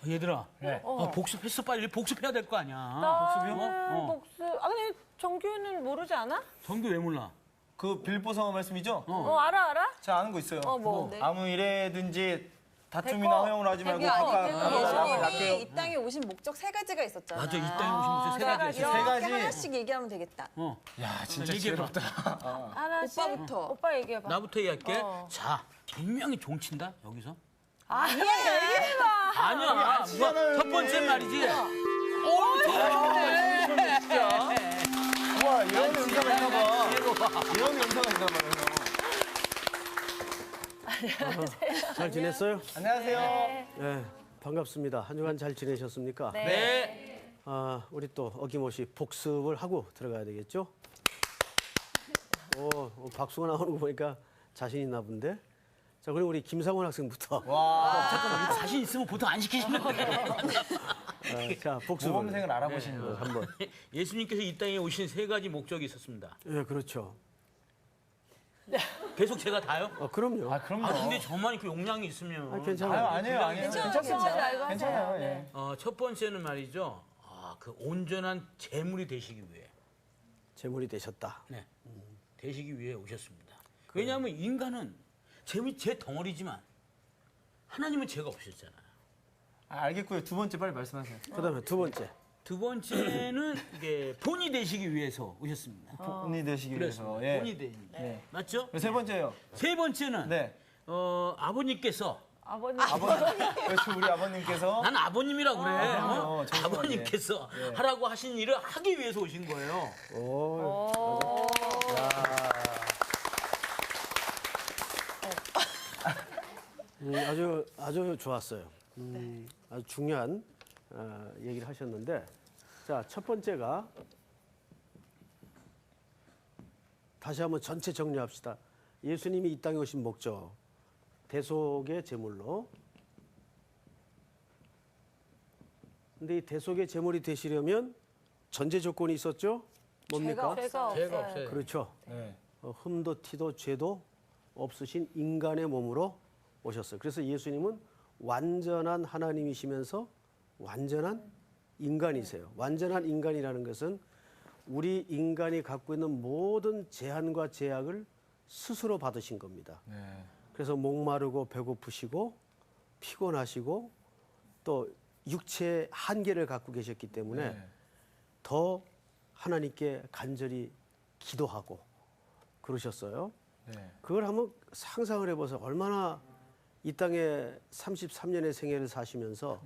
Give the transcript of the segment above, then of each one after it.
얘들아, 네. 복습했어. 빨리 복습해야 될 거 아니야. 나는 복수. 아니 정규는 모르지 않아? 정규 왜 몰라? 그 빌보성어 말씀이죠? 알아? 제가 아는 거 있어요. 뭐? 네. 아무 일에든지 다툼이나 됐고. 허용을 하지 말고 아니, 각각 예수님이 이 땅에 오신 목적 세 가지가 있었잖아. 맞아, 이 땅에 오신 세 가지 있어. 세 이렇게 가지. 하나씩 얘기하면 되겠다. 야, 진짜 얘기해봐. 지혜롭다. 하나씩. 오빠부터. 오빠 얘기해봐. 나부터 얘기할게. 자, 분명히 종친다 여기서. 아니야, 얘기해봐. 아니야. 첫 번째 말이지. 와, 이런 연사가 있나 봐. 이런 연사가 있나 봐요. 잘 지냈어요? 안녕하세요. 네, 반갑습니다. 한 주간 잘 지내셨습니까? 네. 우리 또 어김없이 복습을 하고 들어가야 되겠죠? 박수가 나오는 거 보니까 자신 있나 본데? 자, 그럼 우리 김상원 학생부터. 잠깐만, 자신 있으면 보통 안 시키시는데. 자, 복습을 모범생을 알아보시는 거. 한번. 예수님께서 이 땅에 오신 세 가지 목적이 있었습니다. 예, 그렇죠. 계속 제가 다요? 그럼요. 그럼요. 근데 저만 이렇게 용량이 있으면. 괜찮아요. 아니에요. 괜찮아요. 괜찮아요. 예. 첫 번째는 말이죠. 그 온전한 재물이 되시기 위해. 재물이 되셨다. 네. 되시기 위해 오셨습니다. 왜냐하면 인간은 제 덩어리지만 하나님은 죄가 없으셨잖아요. 알겠고요. 두 번째 빨리 말씀하세요. 그다음에 두 번째. 두 번째는 이게 본이 되시기 위해서 오셨습니다. 본이 되시기 위해서. 그렇습니다. 예. 본이 되기 위해. 맞죠? 세 번째요. 세 번째는 네. 아버님께서 아버님. 그렇죠. 우리 아버님께서 난 아버님이라고 그래. 그럼요. 정말, 아버님께서 하라고 하신 일을 하기 위해서 오신 거예요. 아주 좋았어요. 아주 중요한 얘기를 하셨는데, 자, 첫 번째가 다시 한번 전체 정리합시다. 예수님이 이 땅에 오신 목적, 대속의 제물로. 근데 이 대속의 제물이 되시려면 전제 조건이 있었죠? 뭡니까? 죄가 없어요. 그렇죠. 네. 흠도 티도 죄도 없으신 인간의 몸으로 오셨어요. 그래서 예수님은 완전한 하나님이시면서 완전한 인간이세요. 완전한 인간이라는 것은 우리 인간이 갖고 있는 모든 제한과 제약을 스스로 받으신 겁니다. 네. 그래서 목마르고 배고프시고 피곤하시고 또 육체의 한계를 갖고 계셨기 때문에 네. 더 하나님께 간절히 기도하고 그러셨어요. 네. 그걸 한번 상상을 해보세요. 얼마나 이 땅에 33년의 생애를 사시면서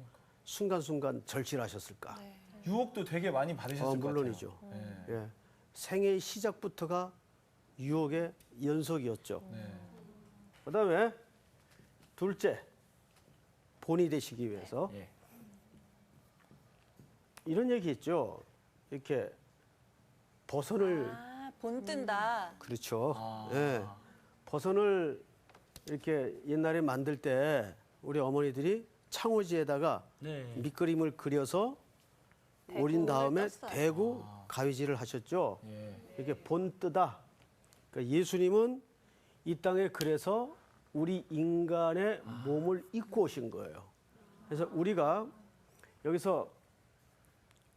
순간순간 절실하셨을까. 유혹도 되게 많이 받으셨을 것 같아요. 물론이죠. 네. 예. 생애의 시작부터가 유혹의 연속이었죠. 네. 그다음에 둘째, 본이 되시기 위해서 예. 이런 얘기했죠. 이렇게 버선을 본 뜬다. 그렇죠. 예. 버선을 이렇게 옛날에 만들 때 우리 어머니들이 창호지에다가 네. 밑그림을 그려서 오린 다음에 떴어요. 대고 가위질을 하셨죠. 예. 이렇게 본뜨다. 그러니까 예수님은 이 땅에 그래서 우리 인간의 몸을 입고 오신 거예요. 그래서 우리가 여기서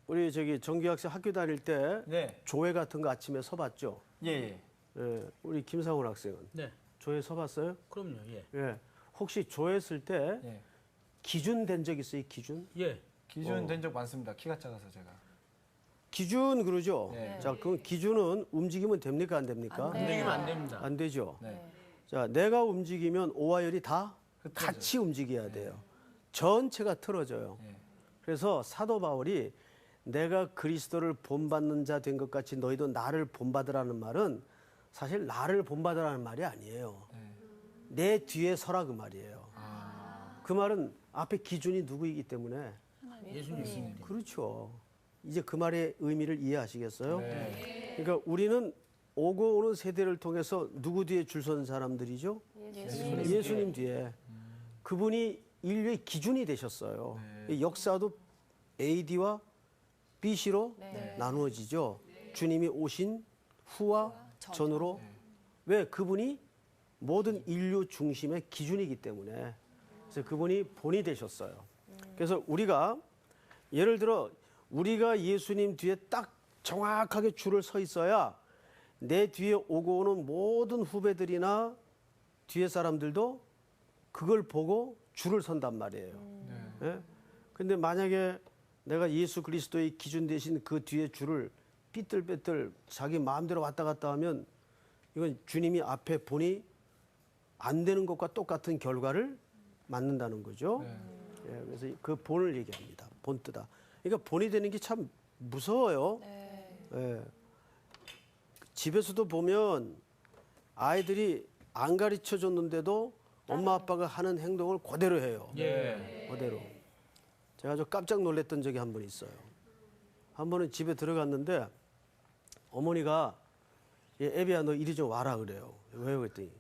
우리 정규학생 학교 다닐 때 네. 조회 같은 거 아침에 서봤죠. 예. 예. 예, 우리 김상훈 학생은 네. 조회 서봤어요? 그럼요. 예. 예. 혹시 조회했을 때 예. 기준 된 적 있어요? 기준? 예. 기준 된 적 많습니다. 키가 작아서 제가. 기준 그러죠. 네. 자, 그 기준은 움직이면 됩니까? 안 됩니까? 움직이면 안 됩니다. 안 되죠. 네. 자, 내가 움직이면 오와 열이 다 흩어져요. 같이 움직여야 돼요. 전체가 틀어져요. 네. 그래서 사도 바울이 내가 그리스도를 본받는 자 된 것 같이 너희도 나를 본받으라는 말은 사실 나를 본받으라는 말이 아니에요. 내 뒤에 서라 그 말이에요. 그 말은 앞에 기준이 누구이기 때문에 예수님. 그렇죠. 이제 그 말의 의미를 이해하시겠어요? 네. 그러니까 우리는 오고 오는 세대를 통해서 누구 뒤에 줄 선 사람들이죠? 예수님 뒤에. 그분이 인류의 기준이 되셨어요. 이 역사도 AD와 BC로 나누어지죠. 주님이 오신 후와 전으로. 왜? 그분이 모든 인류 중심의 기준이기 때문에. 그래서 그분이 본이 되셨어요. 그래서 우리가 예를 들어 우리가 예수님 뒤에 딱 정확하게 줄을 서 있어야 내 뒤에 오고 오는 모든 후배들이나 뒤에 사람들도 그걸 보고 줄을 선단 말이에요. 예? 근데 만약에 내가 예수 그리스도의 기준 대신 그 뒤에 줄을 삐뚤빼뚤 자기 마음대로 왔다 갔다 하면 이건 주님이 앞에 보니 안 되는 것과 똑같은 결과를 맞는다는 거죠. 예, 그래서 그 본을 얘기합니다. 본뜨다. 그러니까 본이 되는 게 참 무서워요. 예. 집에서도 보면 아이들이 안 가르쳐 줬는데도 엄마 아빠가 하는 행동을 그대로 해요. 예. 그대로. 제가 아주 깜짝 놀랐던 적이 한 번 있어요. 한 번은 집에 들어갔는데 어머니가 애비야 너 이리 좀 와라 그래요. 왜요 그랬더니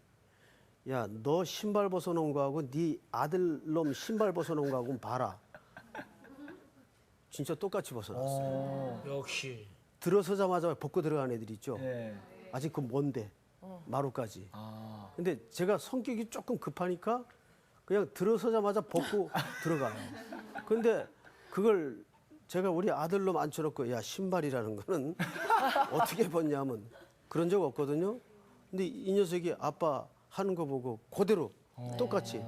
야 너 신발 벗어놓은 거하고 네 아들놈 신발 벗어놓은 거하고 봐라. 진짜 똑같이 벗어놨어요. 역시. 들어서자마자 벗고 들어간 애들 있죠. 네. 아직 그 먼데 마루까지. 아. 근데 제가 성격이 조금 급하니까 그냥 들어서자마자 벗고 들어가요. 근데 그걸 제가 우리 아들놈 앉혀놓고 야 신발이라는 거는 어떻게 벗냐면 그런 적 없거든요. 근데 이 녀석이 아빠 하는 거 보고 그대로 똑같이.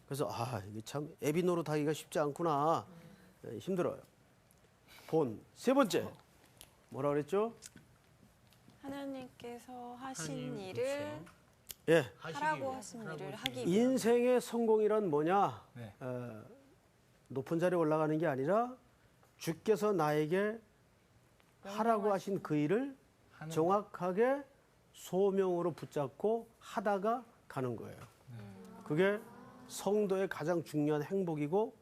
그래서 아 이게 참 애비 노릇하기가 쉽지 않구나. 힘들어요. 본 세 번째 뭐라 그랬죠? 하나님께서 하신 하나님, 일을 예. 하라고 하신 일을 하기 위해 인생의 성공이란 뭐냐? 네. 높은 자리에 올라가는 게 아니라 주께서 나에게 하라고 하신 그 일을 정확하게 소명으로 붙잡고 하다가 가는 거예요. 그게 성도의 가장 중요한 행복이고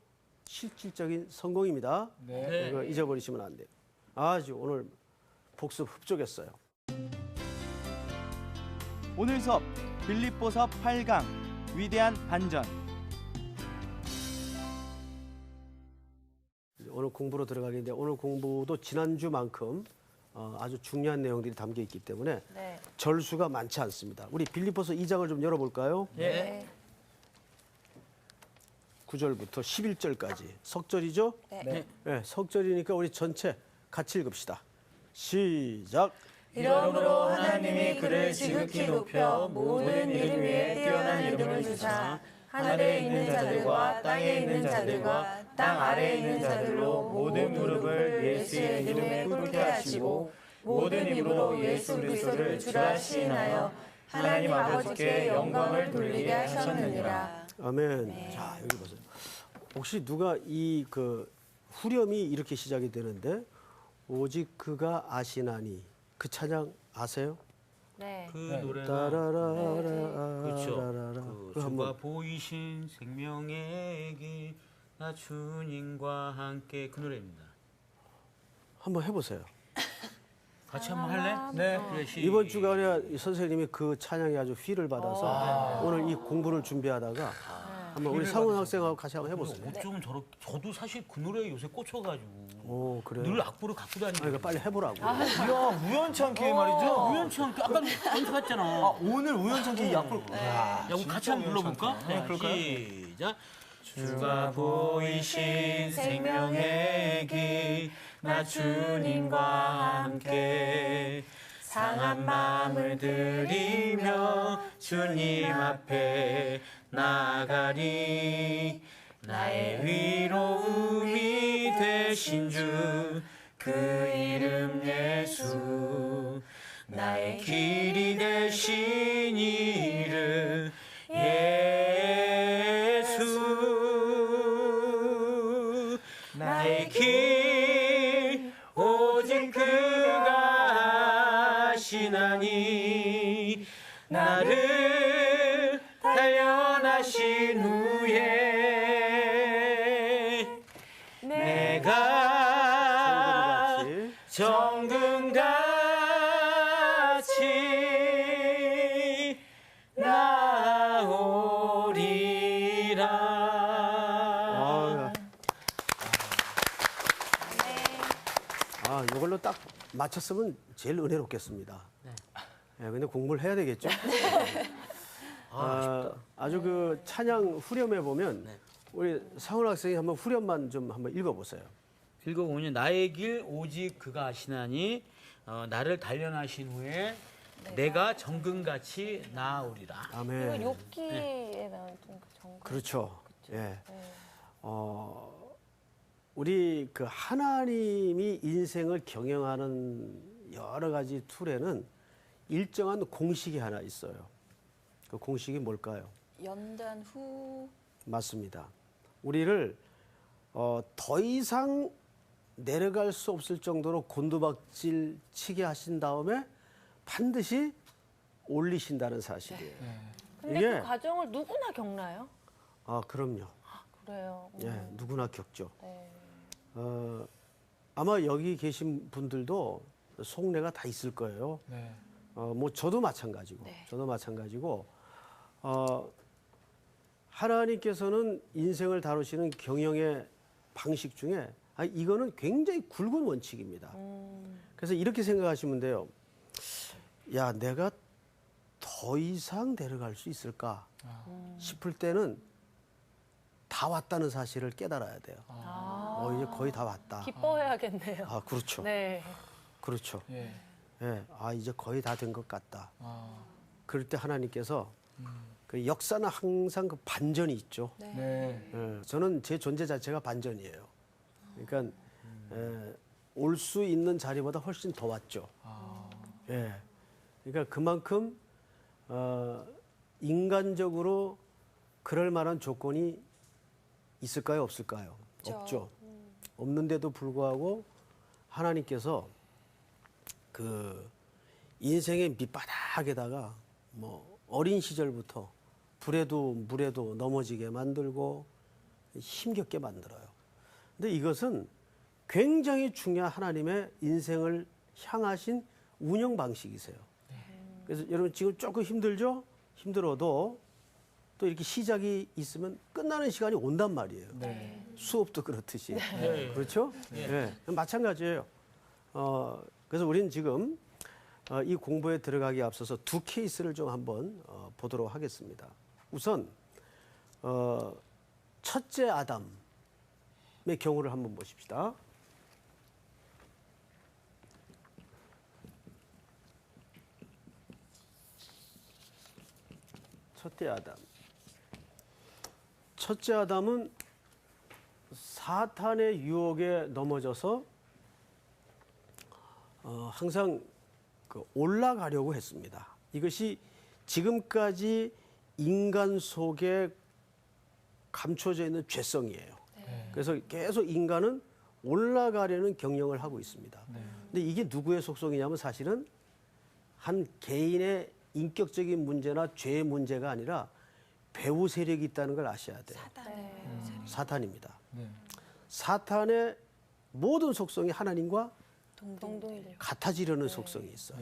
실질적인 성공입니다. 네. 이거 잊어버리시면 안 돼요. 아주 오늘 복습 흡족했어요. 오늘 수업 빌립보서 8강 위대한 반전. 오늘 공부로 들어가겠는데 오늘 공부도 지난주만큼 아주 중요한 내용들이 담겨 있기 때문에 네. 절수가 많지 않습니다. 우리 빌립보서 2장을 좀 열어볼까요? 네. 9절부터 11절까지 석절이죠? 네. 네, 석절이니까 우리 전체 같이 읽읍시다. 시작. 이러므로 하나님이 그를 지극히 높여 모든 이름 위에 뛰어난 이름을 주사 하늘에 있는 자들과 땅에 있는 자들과 땅 아래에 있는 자들로 모든 무릎을 예수의 이름에 꿇게 하시고 모든 입으로 예수 그리스도를 주라 시인하여 하나님 아버지께 영광을 돌리게 하셨느니라. 아멘. 자 여기 보세요. 혹시 누가 이 그 후렴이 이렇게 시작이 되는데 오직 그가 아시나니 그 찬양 아세요? 네. 그 노래가 따라라라 그렇죠. 라라라. 그 그거 주가 한번 보이신 생명의 길, 나 주님과 함께 그 노래입니다. 한번 해보세요. 같이 한번 할래? 네. 그래, 이번 주간에 선생님이 그 찬양에 아주 휘를 받아서 오늘 이 공부를 준비하다가 한번 우리 상훈 학생하고 같이 한번 해보세요. 어쩌면 저렇게 저도 사실 그 노래에 요새 꽂혀가지고 오 그래요? 늘 악보를 갖고 다니고. 그러니까 빨리 해보라고. 이야, 우연치 않게 말이죠. 우연치 않게 아까 연습했잖아. 아, 오늘 우연치 않게 이 악보를. 야, 우리 같이 한번 불러볼까? 네, 그럴까요? 시작. 주가 보이신 생명의 길, 나 주님과 함께 상한 마음을 들이며 주님 앞에 나아가리. 나의 위로움이 되신 주, 그 이름 예수. 나의 길이 되신 이름 예수. 나의 길 오직 그가 아시나니 나를 단련하신 후에 내가 같이. 정금같이 나오리라. 이걸로 딱 맞췄으면 제일 은혜롭겠습니다. 네, 근데 공부를 해야 되겠죠? 아주 그 찬양 후렴에 보면 우리 상훈 학생이 한번 후렴만 좀 한번 읽어보세요. 읽어보면 나의 길 오직 그가 아시나니 나를 단련하신 후에 내가 정금같이 나아오리라. 이거 아멘. 욥기에 나온 그 정글. 그렇죠. 예. 네. 우리 그 하나님이 인생을 경영하는 여러 가지 툴에는 일정한 공식이 하나 있어요. 그 공식이 뭘까요? 연단 후 맞습니다. 우리를 더 이상 내려갈 수 없을 정도로 곤두박질 치게 하신 다음에 반드시 올리신다는 사실이에요. 근데 이게- 그 과정을 누구나 겪나요? 아, 그럼요. 그래요. 예, 누구나 겪죠. 네. 아마 여기 계신 분들도 속내가 다 있을 거예요. 뭐 저도 마찬가지고, 네. 저도 마찬가지고, 하나님께서는 인생을 다루시는 경영의 방식 중에 이거는 굉장히 굵은 원칙입니다. 그래서 이렇게 생각하시면 돼요. 야, 내가 더 이상 내려갈 수 있을까 싶을 때는 다 왔다는 사실을 깨달아야 돼요. 이제 거의 다 왔다. 기뻐해야겠네요. 아, 그렇죠. 네. 그렇죠. 예. 예, 이제 거의 다 된 것 같다. 그럴 때 하나님께서 그 역사는 항상 그 반전이 있죠. 네. 예, 저는 제 존재 자체가 반전이에요. 그러니까 올 수 있는 자리보다 훨씬 더 왔죠. 예, 그러니까 그만큼 인간적으로 그럴 만한 조건이 있을까요, 없을까요? 없죠. 없죠. 없는데도 불구하고 하나님께서 그 인생의 밑바닥에다가 뭐 어린 시절부터 불에도 물에도 넘어지게 만들고 힘겹게 만들어요. 근데 이것은 굉장히 중요한 하나님의 인생을 향하신 운영 방식이세요. 그래서 여러분 지금 조금 힘들죠? 힘들어도 또 이렇게 시작이 있으면 끝나는 시간이 온단 말이에요. 수업도 그렇듯이. 그렇죠? 네. 마찬가지예요. 그래서 우리는 지금 이 공부에 들어가기 앞서서 두 케이스를 좀 한번 보도록 하겠습니다. 우선 첫째 아담의 경우를 한번 보십시다. 첫째 아담. 첫째 아담은 사탄의 유혹에 넘어져서 항상 그 올라가려고 했습니다. 이것이 지금까지 인간 속에 감춰져 있는 죄성이에요. 그래서 계속 인간은 올라가려는 경영을 하고 있습니다. 근데 이게 누구의 속성이냐면 사실은 한 개인의 인격적인 문제나 죄의 문제가 아니라 배후 세력이 있다는 걸 아셔야 돼요. 사탄입니다. 사탄의 모든 속성이 하나님과 동동이 같아지려는 속성이 있어요.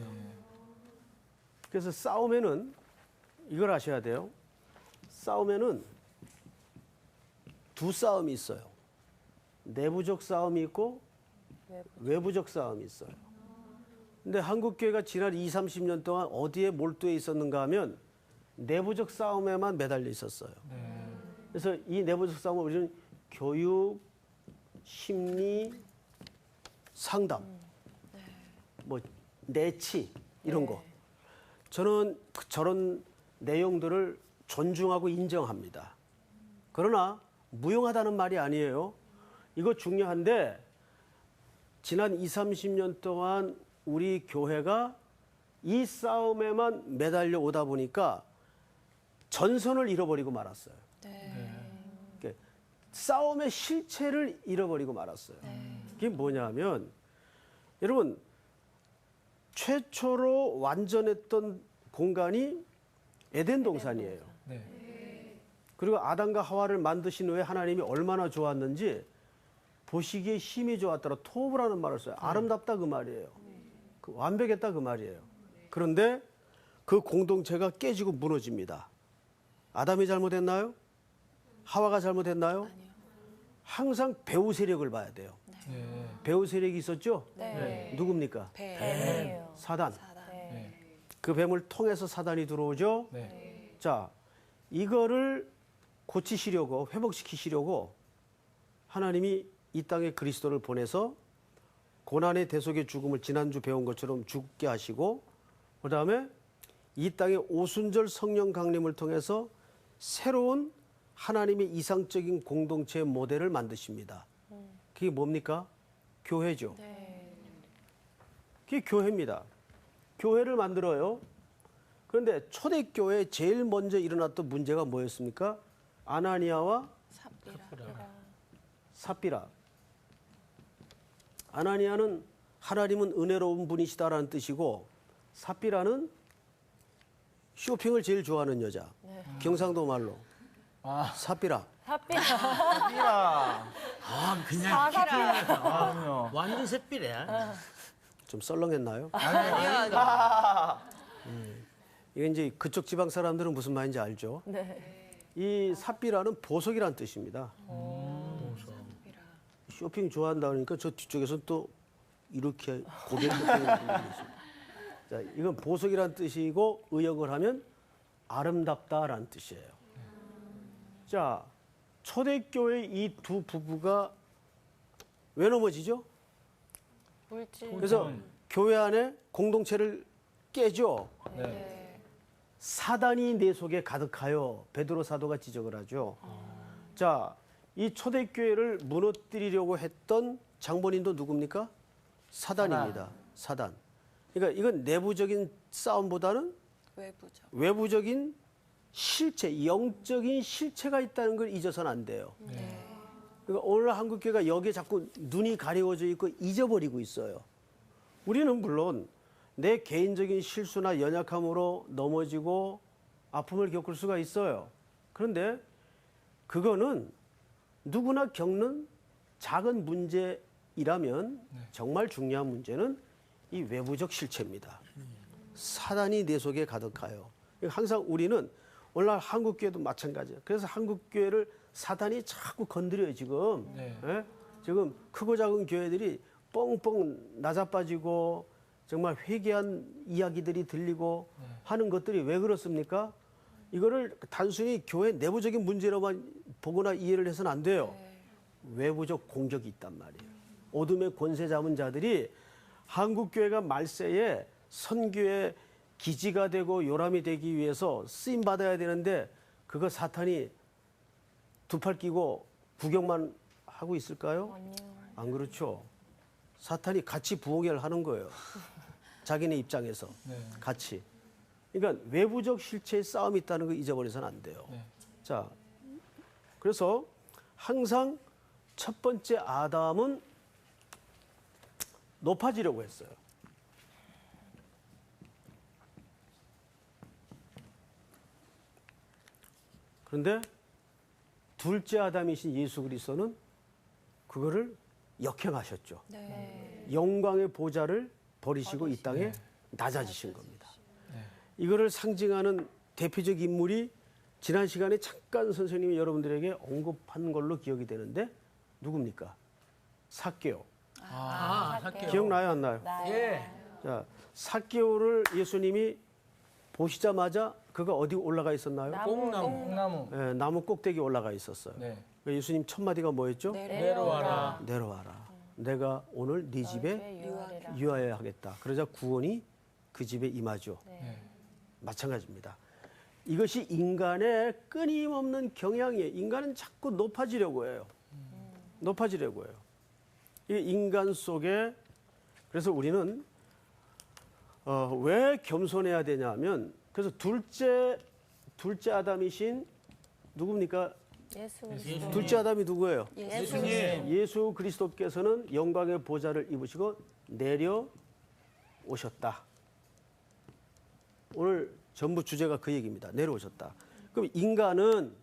그래서 싸움에는 이걸 아셔야 돼요. 싸움에는 두 싸움이 있어요. 내부적 싸움이 있고 외부적 싸움이 있어요. 근데 한국교회가 지난 20, 30년 동안 어디에 몰두해 있었는가 하면 내부적 싸움에만 매달려 있었어요. 그래서 이 내부적 싸움을 우리는 교육, 심리, 상담, 뭐 내치 이런 거. 저는 저런 내용들을 존중하고 인정합니다. 그러나 무용하다는 말이 아니에요. 이거 중요한데 지난 20, 30년 동안 우리 교회가 이 싸움에만 매달려 오다 보니까 전선을 잃어버리고 말았어요. 그러니까 싸움의 실체를 잃어버리고 말았어요. 그게 뭐냐면 여러분 최초로 완전했던 공간이 에덴 동산이에요. 그리고 아담과 하와를 만드신 후에 하나님이 얼마나 좋았는지 보시기에 힘이 좋았더라. 토브라는 말을 써요. 아름답다 그 말이에요. 그 완벽했다 그 말이에요. 그런데 그 공동체가 깨지고 무너집니다. 아담이 잘못했나요? 하와가 잘못했나요? 항상 배후 세력을 봐야 돼요. 배후 세력이 있었죠? 네. 누굽니까? 뱀이에요. 사단. 사단. 그 뱀을 통해서 사단이 들어오죠? 자, 이거를 고치시려고 회복시키시려고 하나님이 이 땅에 그리스도를 보내서 고난의 대속의 죽음을 지난주 배운 것처럼 죽게 하시고 그다음에 이 땅에 오순절 성령 강림을 통해서 새로운 하나님의 이상적인 공동체의 모델을 만드십니다. 그게 뭡니까? 교회죠. 그게 교회입니다. 교회를 만들어요. 그런데 초대교회에 제일 먼저 일어났던 문제가 뭐였습니까? 아나니아와 삽비라. 아나니아는 하나님은 은혜로운 분이시다라는 뜻이고 삽비라는 쇼핑을 제일 좋아하는 여자. 경상도 말로 삽비라. 삐라. 아 그냥 그럼요. 완전 샛비래. 좀 썰렁했나요? 아니야. 이게 이제 그쪽 지방 사람들은 무슨 말인지 알죠? 네. 이 삽비라는 보석이란 뜻입니다. 쇼핑 좋아한다 그러니까 저 뒤쪽에서는 또 이렇게 고개를 끄는 분들이 있습니다. 자, 이건 보석이란 뜻이고 의역을 하면 아름답다라는 뜻이에요. 자, 초대교회 이 두 부부가 왜 넘어지죠? 물질. 그래서 교회 안에 공동체를 깨죠. 네. 사단이 내 속에 가득하여 베드로 사도가 지적을 하죠. 자, 이 초대교회를 무너뜨리려고 했던 장본인도 누굽니까? 사단입니다. 사단. 그러니까 이건 내부적인 싸움보다는 외부죠. 외부적인 실체, 영적인 실체가 있다는 걸 잊어서는 안 돼요. 그러니까 오늘 한국교회가 여기에 자꾸 눈이 가려워져 있고 잊어버리고 있어요. 우리는 물론 내 개인적인 실수나 연약함으로 넘어지고 아픔을 겪을 수가 있어요. 그런데 그거는 누구나 겪는 작은 문제이라면 정말 중요한 문제는 이 외부적 실체입니다. 사단이 내 속에 가득하여. 항상 우리는 오늘날 한국교회도 마찬가지예요. 그래서 한국교회를 사단이 자꾸 건드려요, 지금. 네. 예? 지금 크고 작은 교회들이 뻥뻥 낮아빠지고 정말 회개한 이야기들이 들리고 하는 것들이 왜 그렇습니까? 이거를 단순히 교회 내부적인 문제로만 보거나 이해를 해서는 안 돼요. 외부적 공격이 있단 말이에요. 어둠의 권세 잡은 자들이 한국교회가 말세에 선교의 기지가 되고 요람이 되기 위해서 쓰임 받아야 되는데 그거 사탄이 두 팔 끼고 구경만 하고 있을까요? 안 그렇죠. 사탄이 같이 부흥회를 하는 거예요. 자기네 입장에서 같이. 그러니까 외부적 실체의 싸움이 있다는 거 잊어버려서는 안 돼요. 자, 그래서 항상 첫 번째 아담은 높아지려고 했어요. 그런데 둘째 아담이신 예수 그리스도는 그거를 역행하셨죠. 영광의 보좌를 버리시고 이 땅에 낮아지신 겁니다. 이거를 상징하는 대표적 인물이 지난 시간에 잠깐 선생님이 여러분들에게 언급한 걸로 기억이 되는데 누굽니까? 삭개오. 할게요. 기억나요, 안 나요? 예. 자, 삭개오를 예수님이 보시자마자 그가 어디 올라가 있었나요? 뽕나무. 콩나무. 예, 나무 꼭대기에 올라가 있었어요. 네. 그러니까 예수님 첫 마디가 뭐였죠? 내려와라. 내려와라. 내가 오늘 네 집에 유하리라. 유하여야 하겠다. 그러자 구원이 그 집에 임하죠. 네. 마찬가지입니다. 이것이 인간의 끊임없는 경향이에요. 인간은 자꾸 높아지려고 해요. 높아지려고 해요. 이 인간 속에 그래서 우리는 왜 겸손해야 되냐면 그래서 둘째 아담이신 누굽니까? 예수 그리스도. 둘째 아담이 누구예요? 예수님. 예수 그리스도께서는 영광의 보좌를 입으시고 내려오셨다. 오늘 전부 주제가 그 얘기입니다. 내려오셨다. 그럼 인간은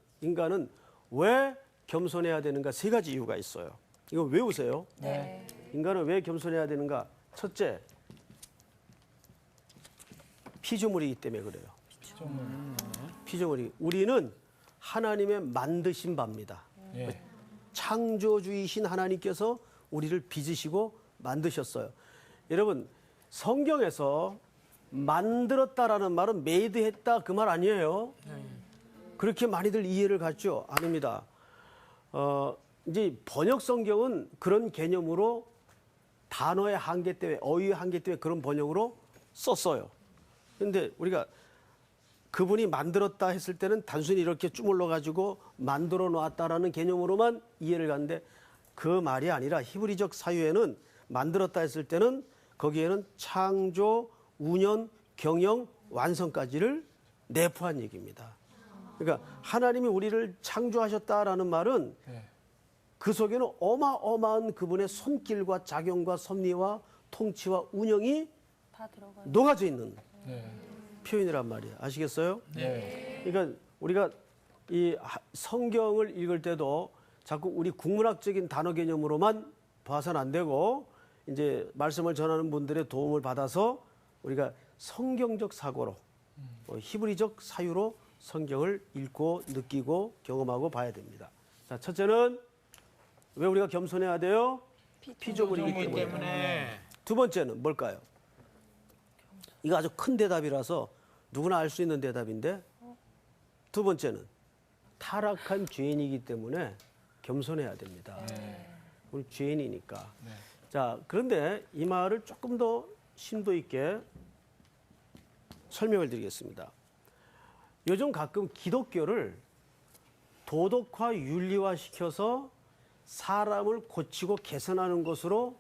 왜 겸손해야 되는가? 세 가지 이유가 있어요. 이거 외우세요. 네. 인간은 왜 겸손해야 되는가? 첫째, 피조물이기 때문에 그래요. 피조물이. 우리는 하나님의 만드신 바입니다. 예. 창조주이신 하나님께서 우리를 빚으시고 만드셨어요. 여러분, 성경에서 만들었다라는 말은 메이드했다 그 말 아니에요. 그렇게 많이들 이해를 갖죠? 아닙니다. 이제 번역 성경은 그런 개념으로 단어의 한계 때문에, 어휘의 한계 때문에 그런 번역으로 썼어요. 근데 우리가 그분이 만들었다 했을 때는 단순히 이렇게 주물러 가지고 만들어 놨다라는 개념으로만 이해를 갖는데 그 말이 아니라 히브리적 사유에는 만들었다 했을 때는 거기에는 창조, 운영, 경영, 완성까지를 내포한 얘기입니다. 그러니까 하나님이 우리를 창조하셨다라는 말은 그 속에는 어마어마한 그분의 손길과 작용과 섭리와 통치와 운영이 다 들어가요. 녹아져 있는 표현이란 말이에요. 아시겠어요? 네. 그러니까 우리가 이 성경을 읽을 때도 자꾸 우리 국문학적인 단어 개념으로만 봐서는 안 되고 이제 말씀을 전하는 분들의 도움을 받아서 우리가 성경적 사고로 히브리적 사유로 성경을 읽고 느끼고 경험하고 봐야 됩니다. 자, 첫째는 왜 우리가 겸손해야 돼요? 피조물이기 때문에. 두 번째는 뭘까요? 이거 아주 큰 대답이라서 누구나 알 수 있는 대답인데 두 번째는 타락한 죄인이기 때문에 겸손해야 됩니다. 우리 죄인이니까. 자, 그런데 이 말을 조금 더 심도 있게 설명을 드리겠습니다. 요즘 가끔 기독교를 도덕화, 윤리화 시켜서 사람을 고치고 개선하는 것으로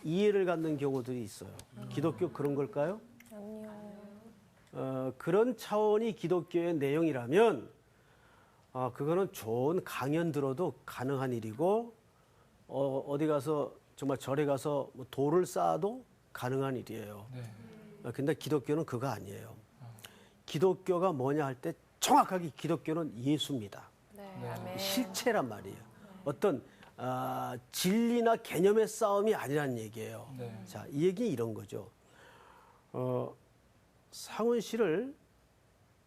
이해를 갖는 경우들이 있어요. 기독교 그런 걸까요? 아니요. 그런 차원이 기독교의 내용이라면 그거는 좋은 강연 들어도 가능한 일이고 어디 가서 정말 절에 가서 뭐 돌을 쌓아도 가능한 일이에요. 근데 기독교는 그거 아니에요. 기독교가 뭐냐 할 때 정확하게 기독교는 예수입니다. 네. 아멘. 실체란 말이에요. 어떤 진리나 개념의 싸움이 아니라는 얘기예요. 자, 이 얘기 이런 거죠. 상훈 씨를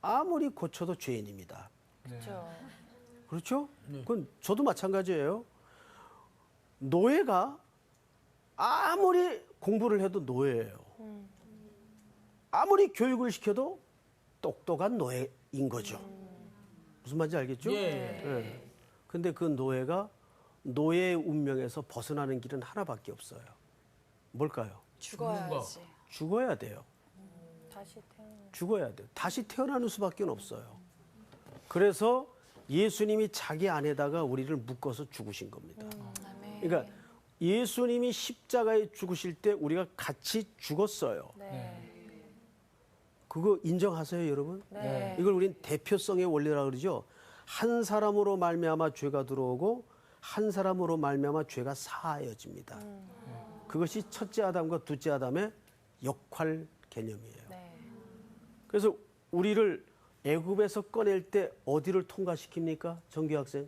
아무리 고쳐도 죄인입니다. 그렇죠. 그렇죠? 그건 저도 마찬가지예요. 노예가 아무리 공부를 해도 노예예요. 아무리 교육을 시켜도 똑똑한 노예인 거죠. 무슨 말인지 알겠죠? 예. 근데 그 노예가 노예의 운명에서 벗어나는 길은 하나밖에 없어요. 뭘까요? 죽어야지. 죽어야 돼요. 다시 태어나. 죽어야 돼요. 다시 태어나는 수밖에 없어요. 그래서 예수님이 자기 안에다가 우리를 묶어서 죽으신 겁니다. 아멘. 그러니까 예수님이 십자가에 죽으실 때 우리가 같이 죽었어요. 네. 그거 인정하세요, 여러분? 네. 이걸 우리는 대표성의 원리라고 그러죠. 한 사람으로 말미암아 죄가 들어오고 한 사람으로 말미암아 죄가 사하여집니다. 그것이 첫째 아담과 둘째 아담의 역할 개념이에요. 네. 그래서 우리를 애굽에서 꺼낼 때 어디를 통과시킵니까? 정규 학생?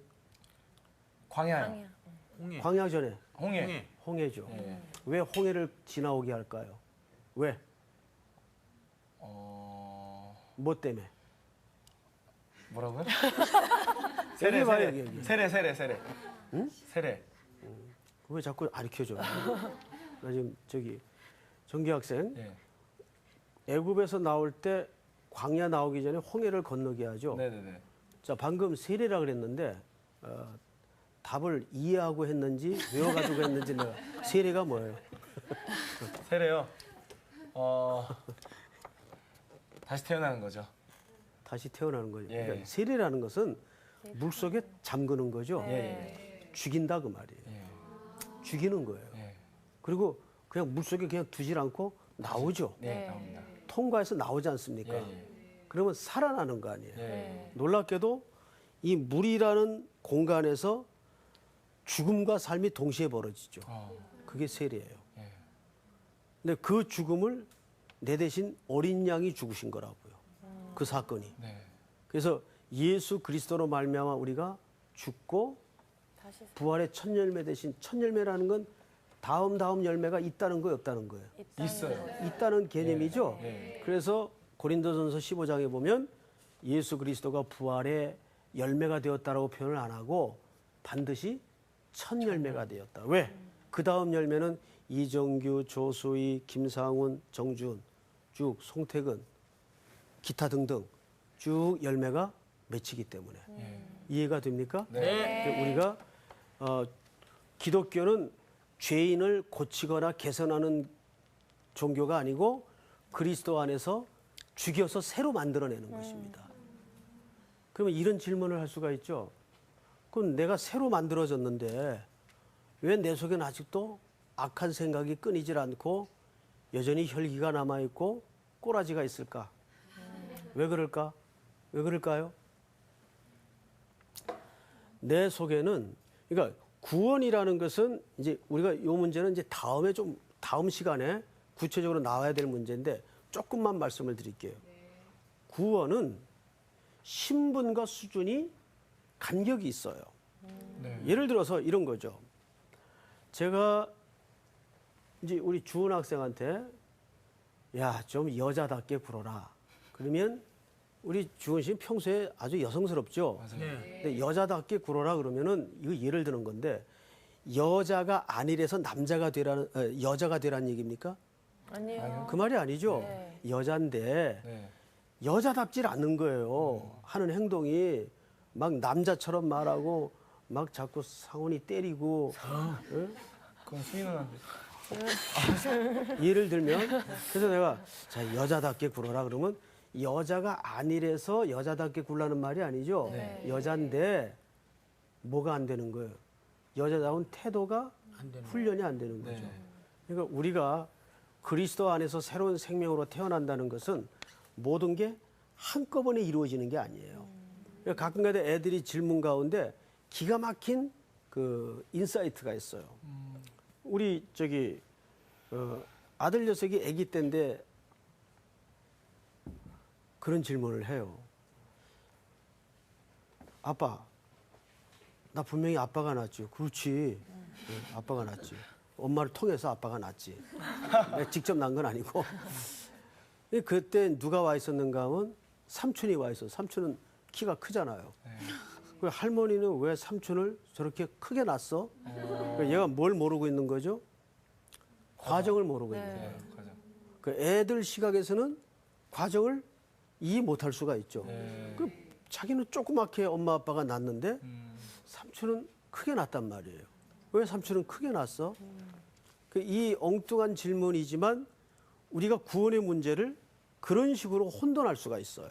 광야요. 아니야. 홍해. 광야 전에 홍해. 홍해죠. 예. 왜 홍해를 지나오게 할까요? 왜? 뭐 때문에? 뭐라고요? 여기 봐요, 여기. 세례. 응? 세례. 왜 자꾸 가르쳐줘? 나 지금 저기 정규 학생 예. 애굽에서 나올 때 광야 나오기 전에 홍해를 건너게 하죠. 네네네. 자, 방금 세례라 그랬는데 답을 이해하고 했는지 외워가지고 했는지 내가 세례가 뭐예요? 세례요. 다시 태어나는 거죠. 다시 태어나는 거죠. 예. 그러니까 세례라는 것은 물 속에 잠그는 거죠. 예. 죽인다 그 말이에요. 예. 죽이는 거예요. 예. 그리고 그냥 물 속에 그냥 두질 않고 나오죠. 네, 나옵니다. 통과해서 나오지 않습니까? 예. 그러면 살아나는 거 아니에요. 예. 놀랍게도 이 물이라는 공간에서 죽음과 삶이 동시에 벌어지죠. 그게 세례예요. 예. 근데 그 죽음을 내 대신 어린 양이 죽으신 거라고요. 그 사건이. 네. 그래서 예수 그리스도로 말미암아 우리가 죽고 다시 부활의 첫 열매 대신 첫 열매라는 건 다음 열매가 있다는 거예요, 없다는 거예요. 있어요. 있다는 개념이죠. 네. 그래서 고린도전서 15장에 보면 예수 그리스도가 부활의 열매가 되었다라고 표현을 안 하고 반드시 첫 열매가 되었다. 왜? 그 다음 열매는 이정규, 조수희, 김상훈, 정준 쭉 송태근 기타 등등 쭉 열매가 맺히기 때문에. 이해가 됩니까? 네. 우리가 기독교는 죄인을 고치거나 개선하는 종교가 아니고 그리스도 안에서 죽여서 새로 만들어내는 것입니다. 그러면 이런 질문을 할 수가 있죠. 그럼 내가 새로 만들어졌는데 왜 내 속에는 아직도 악한 생각이 끊이질 않고 여전히 혈기가 남아있고 꼬라지가 있을까? 왜 그럴까? 왜 그럴까요? 내 속에는, 그러니까 구원이라는 것은 이제 우리가 이 문제는 이제 다음 시간에 구체적으로 나와야 될 문제인데 조금만 말씀을 드릴게요. 구원은 신분과 수준이 간격이 있어요. 예를 들어서 이런 거죠. 제가 이제 우리 주은 학생한테 야, 좀 여자답게 굴어라. 그러면 우리 주은 씨는 평소에 아주 여성스럽죠. 네. 근데 여자답게 굴어라 그러면은 이거 예를 드는 건데 여자가 아니래서 남자가 되라는 여자가 되라는 얘기입니까? 아니요. 그 말이 아니죠. 네. 여잔데 네. 여자답질 않는 거예요. 하는 행동이 막 남자처럼 말하고 막 자꾸 상원이 때리고 그건 수위 누나인데. 예를 들면 그래서 내가 자 여자답게 굴어라 그러면 여자가 아니래서 여자답게 굴라는 말이 아니죠. 네. 여잔데 뭐가 안 되는 거예요. 여자다운 태도가 안 되는 훈련이 안 되는 거죠. 네. 그러니까 우리가 그리스도 안에서 새로운 생명으로 태어난다는 것은 모든 게 한꺼번에 이루어지는 게 아니에요. 그러니까 가끔가다 애들이 질문 가운데 기가 막힌 그 인사이트가 있어요. 우리 저기 아들 녀석이 아기 때인데 그런 질문을 해요. 아빠, 나 분명히 아빠가 낳았지. 그렇지. 네, 아빠가 낳았지. 엄마를 통해서 아빠가 낳았지. 내가 직접 낳은 건 아니고. 그때 누가 와 있었는가 하면 삼촌이 와 있어. 삼촌은 키가 크잖아요. 그 할머니는 왜 삼촌을 저렇게 크게 낳았어? 그러니까 얘가 뭘 모르고 있는 거죠? 과정을 모르고 있는 거예요. 네, 가자. 그 애들 시각에서는 과정을 이해 못할 수가 있죠. 네. 그 자기는 조그맣게 엄마 아빠가 낳았는데 삼촌은 크게 낳았단 말이에요. 왜 삼촌은 크게 낳았어? 그 이 엉뚱한 질문이지만 우리가 구원의 문제를 그런 식으로 혼돈할 수가 있어요.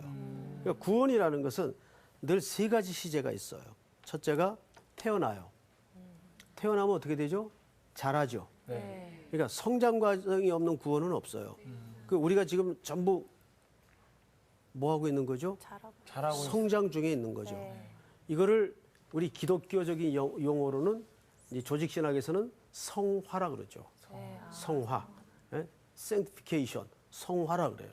그러니까 구원이라는 것은 늘 세 가지 시제가 있어요. 첫째가 태어나요. 태어나면 어떻게 되죠? 자라죠. 네. 그러니까 성장 과정이 없는 구원은 없어요. 그 우리가 지금 전부 뭐 하고 있는 거죠? 잘하고 있어. 성장 중에 있는 거죠. 네. 이거를 우리 기독교적인 용어로는 이제 조직신학에서는 성화라 그러죠. 네. 성화, 예? sanctification, 성화라 그래요.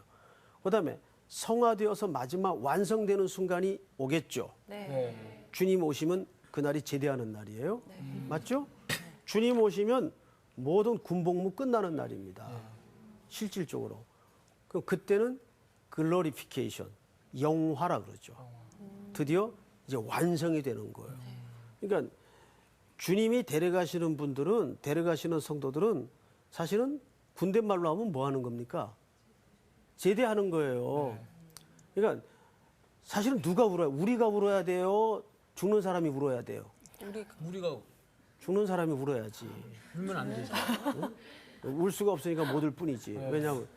그다음에 성화되어서 마지막 완성되는 순간이 오겠죠. 네. 네. 주님 오시면 그날이 제대하는 날이에요. 맞죠? 주님 오시면 모든 군복무 끝나는 날입니다. 실질적으로. 그럼 그때는 글로리피케이션, 영화라 그러죠. 드디어 이제 완성이 되는 거예요. 그러니까 주님이 데려가시는 분들은, 데려가시는 성도들은 사실은 군대 말로 하면 뭐 하는 겁니까? 제대하는 거예요. 그러니까 사실은 누가 울어요? 우리가 울어야 돼요? 죽는 사람이 울어야 돼요? 우리가 죽는 사람이 울어야지. 울면 안 되죠. 울 수가 없으니까 못 울 뿐이지. 왜냐하면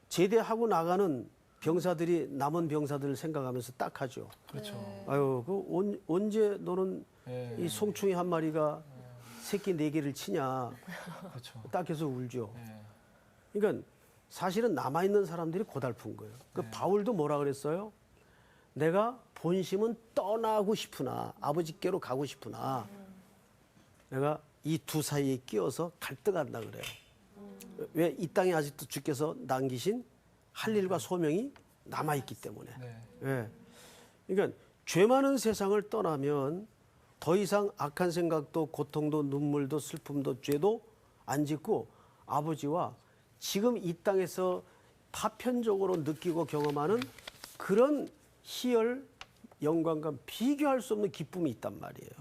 제대하고 나가는 병사들이 남은 병사들을 생각하면서 딱 하죠. 그렇죠. 아유, 언제 너는 네. 이 송충이 한 마리가 새끼 4개를 치냐. 그렇죠. 딱 해서 울죠. 네. 그러니까 사실은 남아있는 사람들이 고달픈 거예요. 그 바울도 뭐라 그랬어요? 내가 본심은 떠나고 싶으나, 아버지께로 가고 싶으나, 내가 이 두 사이에 끼어서 갈등한다 그래요. 왜 이 땅에 아직도 주께서 남기신 할 일과 소명이 남아있기 때문에. 네. 예. 그러니까 죄 많은 세상을 떠나면 더 이상 악한 생각도 고통도 눈물도 슬픔도 죄도 안 짓고 아버지와 지금 이 땅에서 파편적으로 느끼고 경험하는 그런 희열, 영광과 비교할 수 없는 기쁨이 있단 말이에요.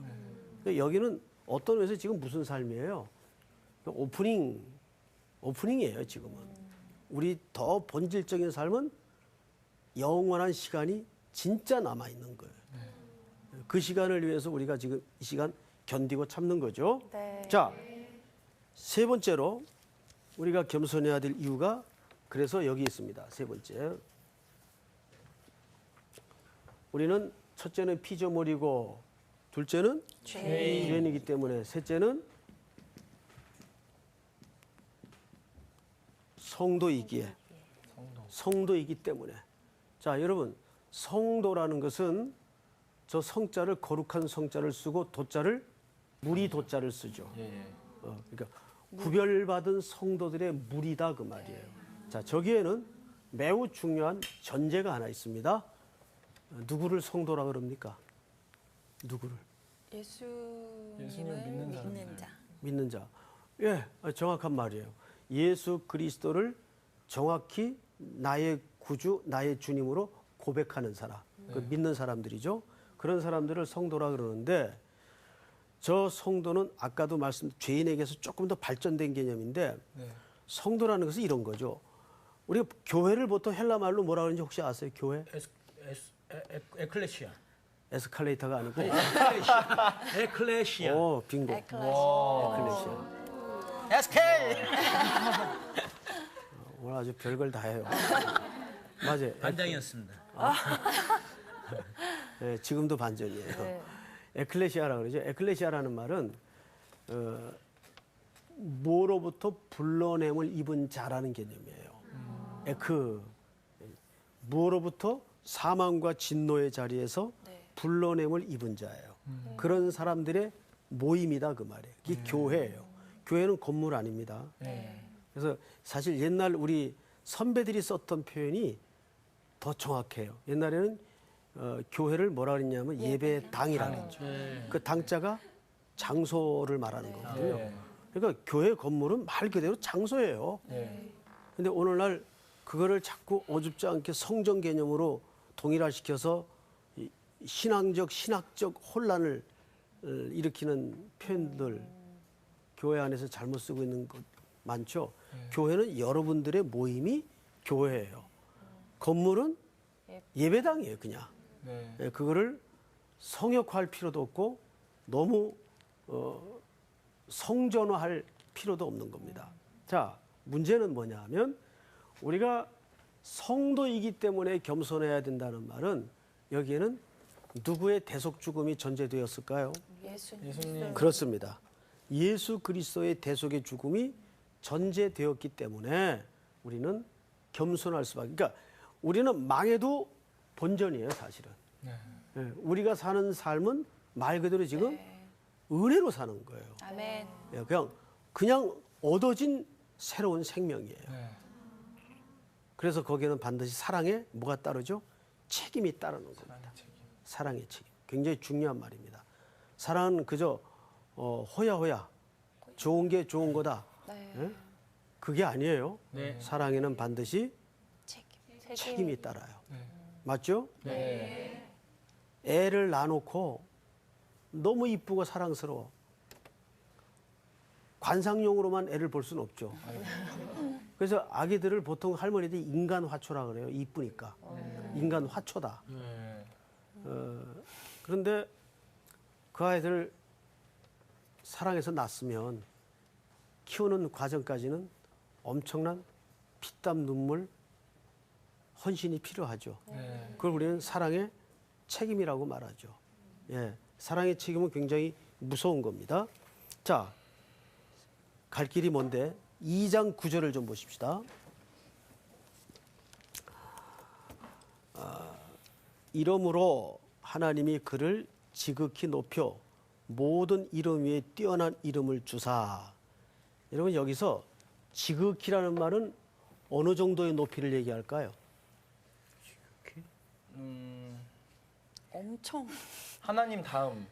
그러니까 여기는 어떤 의미에서 지금 무슨 삶이에요? 오프닝이에요, 지금은. 우리 더 본질적인 삶은 영원한 시간이 진짜 남아 있는 거예요. 그 시간을 위해서 우리가 지금 이 시간 견디고 참는 거죠. 네. 자, 세 번째로 우리가 겸손해야 될 이유가 그래서 여기 있습니다. 세 번째. 우리는 첫째는 피조물이고 둘째는 죄인이기 때문에 셋째는 성도이기에 성도이기 때문에 자 여러분 성도라는 것은 저 성자를 거룩한 성자를 쓰고 도자를 무리 도자를 쓰죠. 그러니까 구별받은 성도들의 무리다 그 말이에요. 자 저기에는 매우 중요한 전제가 하나 있습니다. 누구를 성도라 그럽니까? 누구를? 예수님을 믿는 사람. 믿는 자. 믿는 자. 예, 정확한 말이에요. 예수 그리스도를 정확히 나의 구주, 나의 주님으로 고백하는 사람, 그 믿는 사람들이죠. 그런 사람들을 성도라 그러는데 저 성도는 아까도 죄인에게서 조금 더 발전된 개념인데 성도라는 것은 이런 거죠. 우리가 교회를 보통 헬라 말로 뭐라 그러는지 혹시 아세요? 교회? 에클레시아. 에스컬레이터가 아니고 에클레시아. 오, 빙고. 에클레시아. 에스케. 오늘 아주 별걸 다 해요. 맞아요. 반장이었습니다. 네, 지금도 반전이에요. 에클레시아라 그러죠. 에클레시아라는 말은 뭐로부터 불러냄을 입은 자라는 개념이에요. 에크 뭐로부터 사망과 진노의 자리에서 불러냄을 입은 자예요. 그런 사람들의 모임이다 그 말이에요. 그게 교회예요. 교회는 건물 아닙니다. 그래서 사실 옛날 우리 선배들이 썼던 표현이 더 정확해요. 옛날에는 교회를 뭐라 그랬냐면 예배당이라는 거죠. 그 당자가 장소를 말하는 거거든요. 그러니까 교회 건물은 말 그대로 장소예요. 근데 오늘날 그거를 자꾸 어줍지 않게 성전 개념으로 동일화시켜서 신학적 혼란을 일으키는 표현들 교회 안에서 잘못 쓰고 있는 것 많죠. 교회는 여러분들의 모임이 교회예요. 건물은 예배당이에요, 그냥. 예, 그거를 성역화할 필요도 없고 너무 성전화할 필요도 없는 겁니다. 자, 문제는 뭐냐면 우리가 성도이기 때문에 겸손해야 된다는 말은 여기에는 누구의 대속 죽음이 전제되었을까요? 예수님. 그렇습니다. 예수 그리스도의 대속의 죽음이 전제되었기 때문에 우리는 겸손할 수밖에. 그러니까 우리는 망해도 본전이에요, 사실은. 예, 우리가 사는 삶은 말 그대로 지금 은혜로 사는 거예요. 아멘. 예, 그냥 얻어진 새로운 생명이에요. 그래서 거기에는 반드시 사랑에 뭐가 따르죠? 책임이 따르는 겁니다. 사랑의 책임. 굉장히 중요한 말입니다. 사랑은 그저 호야호야 좋은 게 좋은 거다. 예? 그게 아니에요. 사랑에는 반드시 책임이 따라요. 맞죠? 애를 낳아놓고 너무 이쁘고 사랑스러워. 관상용으로만 애를 볼 수는 없죠. 그래서 아기들을 보통 할머니들이 인간 화초라 그래요. 이쁘니까. 인간 화초다. 그런데 그 아이들 사랑해서 낳았으면 키우는 과정까지는 엄청난 피땀 눈물, 헌신이 필요하죠. 그걸 우리는 사랑의 책임이라고 말하죠. 예, 사랑의 책임은 굉장히 무서운 겁니다. 자, 갈 길이 먼데 2장 9절을 좀 보십시다. 이러므로 하나님이 그를 지극히 높여 모든 이름 위에 뛰어난 이름을 주사. 여러분 여기서 지극히라는 말은 어느 정도의 높이를 얘기할까요? 엄청. 하나님 다음.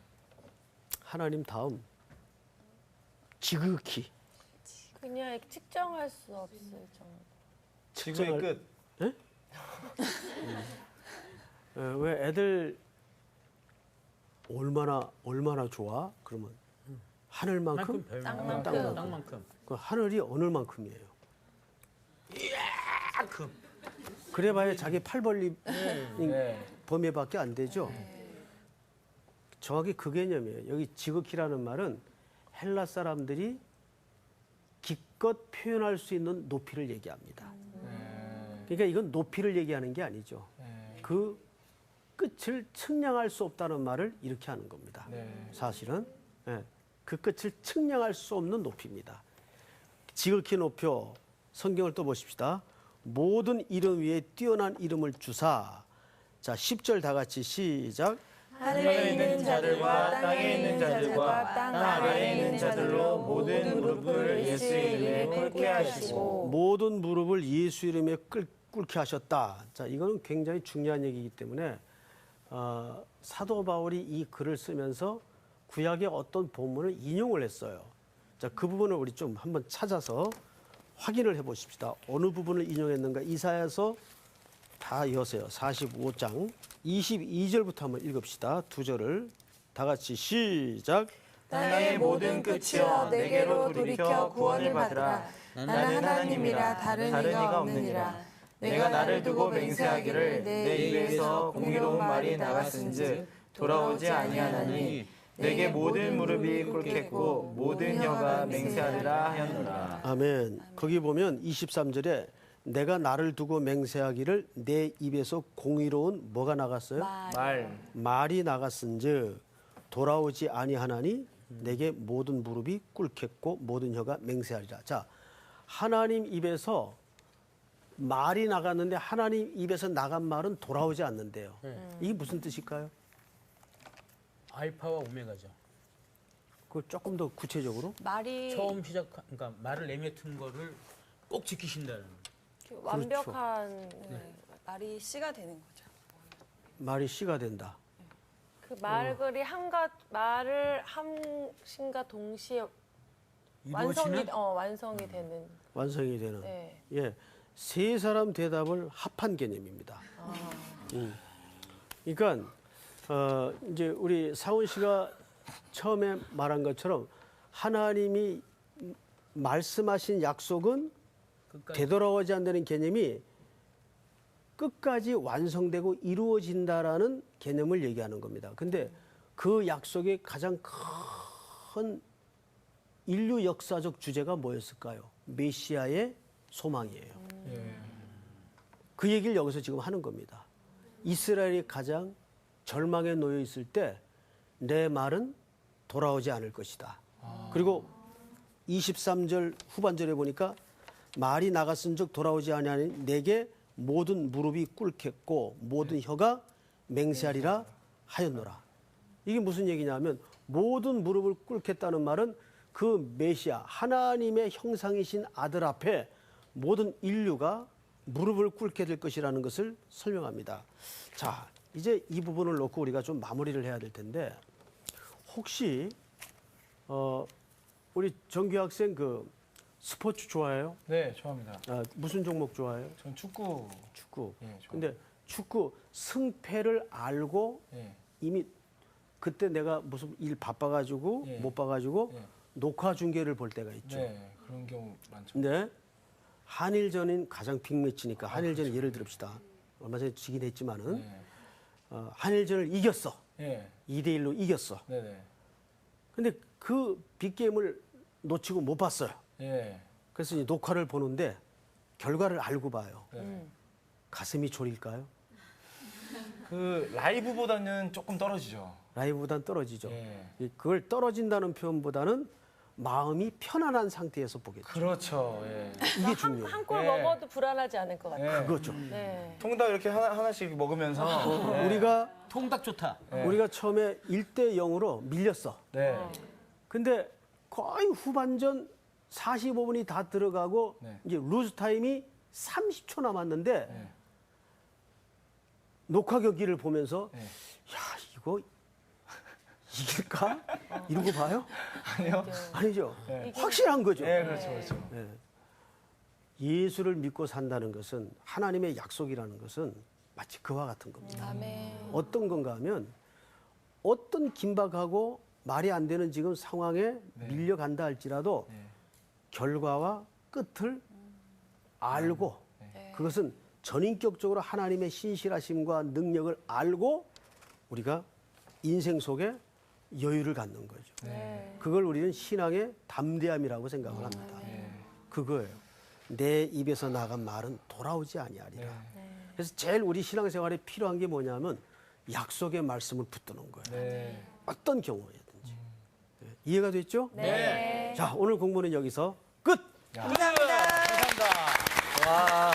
하나님 다음 지극히. 그냥 측정할 수 없을 정도. 지구의 끝. 왜 애들 얼마나 좋아? 그러면 하늘만큼, 땅만큼. 그 하늘이 어느 만큼이에요? 이만큼. 그래봐야 자기 팔 벌림 범위밖에 안 되죠. 정확히 그 개념이에요. 여기 지극히라는 말은 헬라 사람들이 기껏 표현할 수 있는 높이를 얘기합니다. 그러니까 이건 높이를 얘기하는 게 아니죠. 그 끝을 측량할 수 없다는 말을 이렇게 하는 겁니다. 사실은 그 끝을 측량할 수 없는 높이입니다. 지극히 높여 성경을 또 보십시다. 모든 이름 위에 뛰어난 이름을 주사. 자, 10절 다 같이 시작. 하늘에 있는 자들과 땅에 있는 자들과 땅 아래에 있는 자들로 모든 무릎을 예수 이름에 꿇게 하시고 모든 무릎을 예수 이름에 꿇게 하셨다. 자, 이거는 굉장히 중요한 얘기이기 때문에 사도 바울이 이 글을 쓰면서 구약의 어떤 본문을 인용을 했어요. 자, 그 부분을 우리 좀 한번 찾아서 확인을 해보십시다. 어느 부분을 인용했는가? 이사야서 다 여세요. 45장 22절부터 한번 읽읍시다. 두 절을 다 같이 시작. 땅의 모든 끝이여 내게로 돌이켜 구원을 받으라. 나는 하나님이라 다른 이가 없느니라. 내가 나를 두고 맹세하기를 내 입에서 공의로운 말이 나갔은즉 돌아오지 아니하나니 내게 모든 무릎이 꿇겠고 모든 혀가 맹세하리라 하였노라. 아멘. 거기 보면 23절에 내가 나를 두고 맹세하기를 내 입에서 공의로운 뭐가 나갔어요? 말이 나갔은즉 돌아오지 아니하나니 내게 모든 무릎이 꿇겠고 모든 혀가 맹세하리라. 자, 하나님 입에서 말이 나갔는데 하나님 입에서 나간 말은 돌아오지 않는데요. 이게 무슨 뜻일까요? 알파와 오메가죠. 그걸 조금 더 구체적으로 말이 처음 그러니까 말을 내뱉은 거를 꼭 지키신다는. 완벽한 말이 씨가 되는 거죠. 말이 씨가 된다. 그 말글이 말을 함신과 동시에 완성이 되는. 완성이 되는. 네. 예, 세 사람 대답을 합한 개념입니다. 그러니까 이제 우리 사원 씨가 처음에 말한 것처럼 하나님이 말씀하신 약속은 끝까지. 되돌아오지 않는 개념이 끝까지 완성되고 이루어진다라는 개념을 얘기하는 겁니다. 근데 그 약속의 가장 큰 인류 역사적 주제가 뭐였을까요? 메시아의 소망이에요. 그 얘기를 여기서 지금 하는 겁니다. 이스라엘이 가장 절망에 놓여 있을 때 내 말은 돌아오지 않을 것이다. 그리고 23절 후반절에 보니까 말이 나갔은즉 돌아오지 아니하니 내게 모든 무릎이 꿇겠고 모든 혀가 맹세하리라 하였노라. 이게 무슨 얘기냐면 모든 무릎을 꿇겠다는 말은 그 메시아 하나님의 형상이신 아들 앞에 모든 인류가 무릎을 꿇게 될 것이라는 것을 설명합니다. 자, 이제 이 부분을 놓고 우리가 좀 마무리를 해야 될 텐데 혹시 우리 정규 학생 그 스포츠 좋아해요? 네, 좋아합니다. 무슨 종목 좋아해요? 전 축구. 축구. 예, 좋아요. 근데 축구 승패를 알고 예. 이미 그때 내가 무슨 일 바빠가지고 예. 못 봐가지고 예. 녹화 중계를 볼 때가 있죠. 네, 그런 경우 많죠. 근데 한일전인 가장 빅매치니까 한일전을 예를 들읍시다. 얼마 전에 지긴 했지만은 네. 한일전을 이겼어. 예. 2대1로 이겼어. 네네. 근데 그 빅게임을 놓치고 못 봤어요. 예. 그래서 이제 녹화를 보는데 결과를 알고 봐요. 네. 가슴이 졸일까요? 그 라이브보다는 조금 떨어지죠. 라이브보단 떨어지죠. 예. 그걸 떨어진다는 표현보다는 마음이 편안한 상태에서 보겠죠. 그렇죠. 예. 이게 중요해요. 한 골 예. 먹어도 불안하지 않을 것 같아요. 예. 그거죠. 네. 통닭 이렇게 하나씩 먹으면서 예. 우리가 통닭 좋다. 네. 우리가 처음에 1대 0으로 밀렸어. 네. 근데 거의 후반전 45분이 다 들어가고 네. 이제 루즈 타임이 30초 남았는데 네. 녹화 경기를 보면서 네. 야, 이거 이길까? 이러고 봐요? 아니요. 아니죠. 네. 확실한 거죠. 네, 그렇죠, 그렇죠. 예수를 믿고 산다는 것은 하나님의 약속이라는 것은 마치 그와 같은 겁니다. 아멘. 어떤 건가 하면 어떤 긴박하고 말이 안 되는 지금 상황에 밀려간다 할지라도 네. 결과와 끝을 알고 네. 그것은 전인격적으로 하나님의 신실하심과 능력을 알고 우리가 인생 속에 여유를 갖는 거죠. 그걸 우리는 신앙의 담대함이라고 생각을 합니다. 그거예요. 내 입에서 나간 말은 돌아오지 아니하리라. 그래서 제일 우리 신앙생활에 필요한 게 뭐냐면 약속의 말씀을 붙드는 거예요. 어떤 경우에든지. 이해가 됐죠? 네. 자, 오늘 공부는 여기서 끝! 와.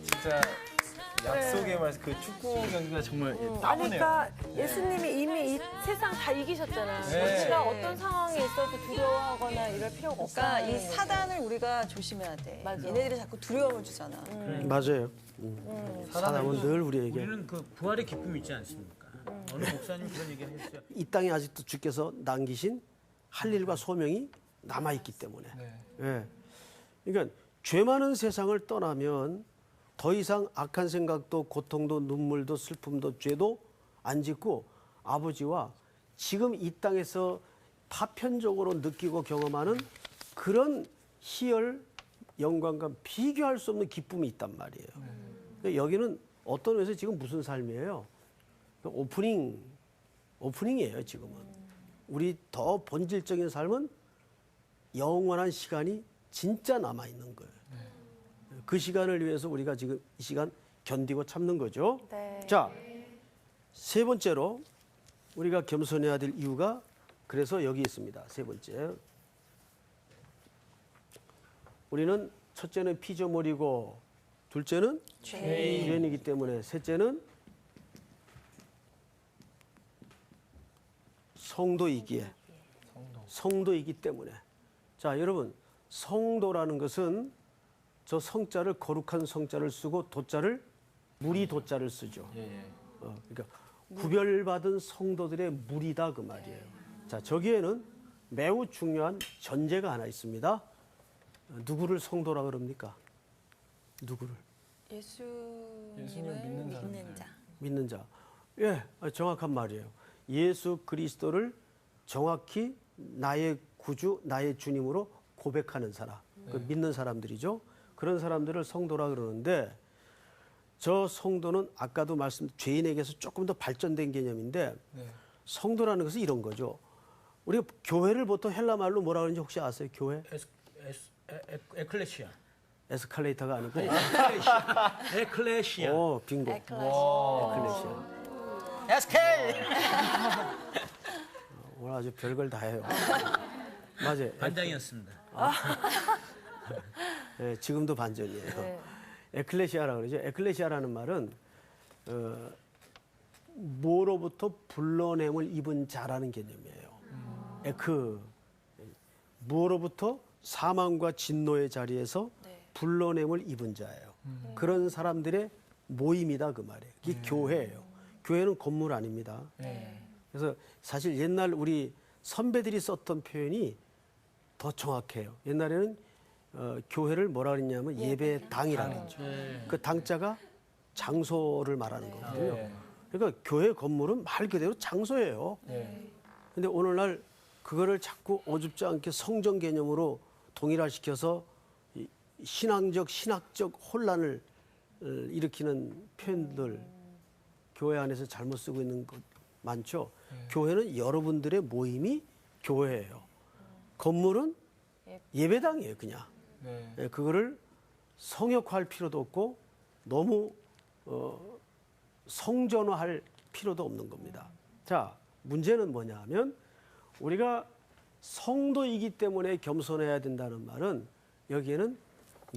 진짜 약속의 말씀 그 축구 경기가 정말 아니, 따분해요. 그러니까 예수님이 이미 이 세상 다 이기셨잖아요. 네. 우리가 어떤 상황에 있어도 두려워하거나 이럴 필요가 없어요. 그러니까 이 사단을 우리가 조심해야 돼. 맞아. 얘네들이 자꾸 두려움을 주잖아. 맞아요. 사람은 늘 우리에게 우리는 그 부활의 기쁨이 있지 않습니까? 어느 목사님 그런 얘기 했어요. 이 땅에 아직도 주께서 남기신 할 일과 소명이 남아있기 때문에. 예. 그러니까 죄 많은 세상을 떠나면 더 이상 악한 생각도 고통도 눈물도 슬픔도 죄도 안 짓고 아버지와 지금 이 땅에서 파편적으로 느끼고 경험하는 그런 희열, 영광과 비교할 수 없는 기쁨이 있단 말이에요. 근데 여기는 어떤 의미에서 지금 무슨 삶이에요? 오프닝이에요, 지금은. 우리 더 본질적인 삶은 영원한 시간이 진짜 남아있는 거예요. 그 시간을 위해서 우리가 지금 이 시간 견디고 참는 거죠. 네. 자, 세 번째로 우리가 겸손해야 될 이유가 그래서 여기 있습니다. 세 번째. 우리는 첫째는 피조물이고 둘째는 죄인이기 때문에 셋째는 성도이기에 성도이기 때문에 자 여러분 성도라는 것은 저 성자를 거룩한 성자를 쓰고 도자를 무리 도자를 쓰죠. 그러니까 구별받은 성도들의 무리다 그 말이에요. 자 저기에는 매우 중요한 전제가 하나 있습니다. 누구를 성도라 그럽니까? 누구를? 예수님을 믿는 자. 믿는 자. 예, 정확한 말이에요. 예수 그리스도를 정확히 나의 구주, 나의 주님으로 고백하는 사람, 그 믿는 사람들이죠. 그런 사람들을 성도라 그러는데 저 성도는 아까도 죄인에게서 조금 더 발전된 개념인데 성도라는 것은 이런 거죠. 우리가 교회를 보통 헬라 말로 뭐라 그러는지 혹시 아세요? 교회? 에클레시아. 에스컬레이터가 아니고. 에클레시아. 오, 빙고. 에클레시아. SK. 오늘 아주 별걸 다 해요. 맞아요. 반장이었습니다. 네, 지금도 반전이에요. 에클레시아라고 그러죠. 에클레시아라는 말은 뭐로부터 불러냄을 입은 자라는 개념이에요. 에크 뭐로부터 사망과 진노의 자리에서 불러냄을 입은 자예요. 그런 사람들의 모임이다 그 말이에요. 이게 교회예요. 교회는 건물 아닙니다. 그래서 사실 옛날 우리 선배들이 썼던 표현이 더 정확해요. 옛날에는 교회를 뭐라 그랬냐면 예배당이라고 했죠. 그 당자가 장소를 말하는 거거든요. 그러니까 교회 건물은 말 그대로 장소예요. 근데 오늘날 그거를 자꾸 어줍지 않게 성전 개념으로 동일화시켜서 신학적 혼란을 일으키는 표현들 교회 안에서 잘못 쓰고 있는 것 많죠. 교회는 여러분들의 모임이 교회예요. 건물은 예배당이에요, 그냥. 그거를 성역화할 필요도 없고 너무 성전화할 필요도 없는 겁니다. 자, 문제는 뭐냐 하면 우리가 성도이기 때문에 겸손해야 된다는 말은 여기에는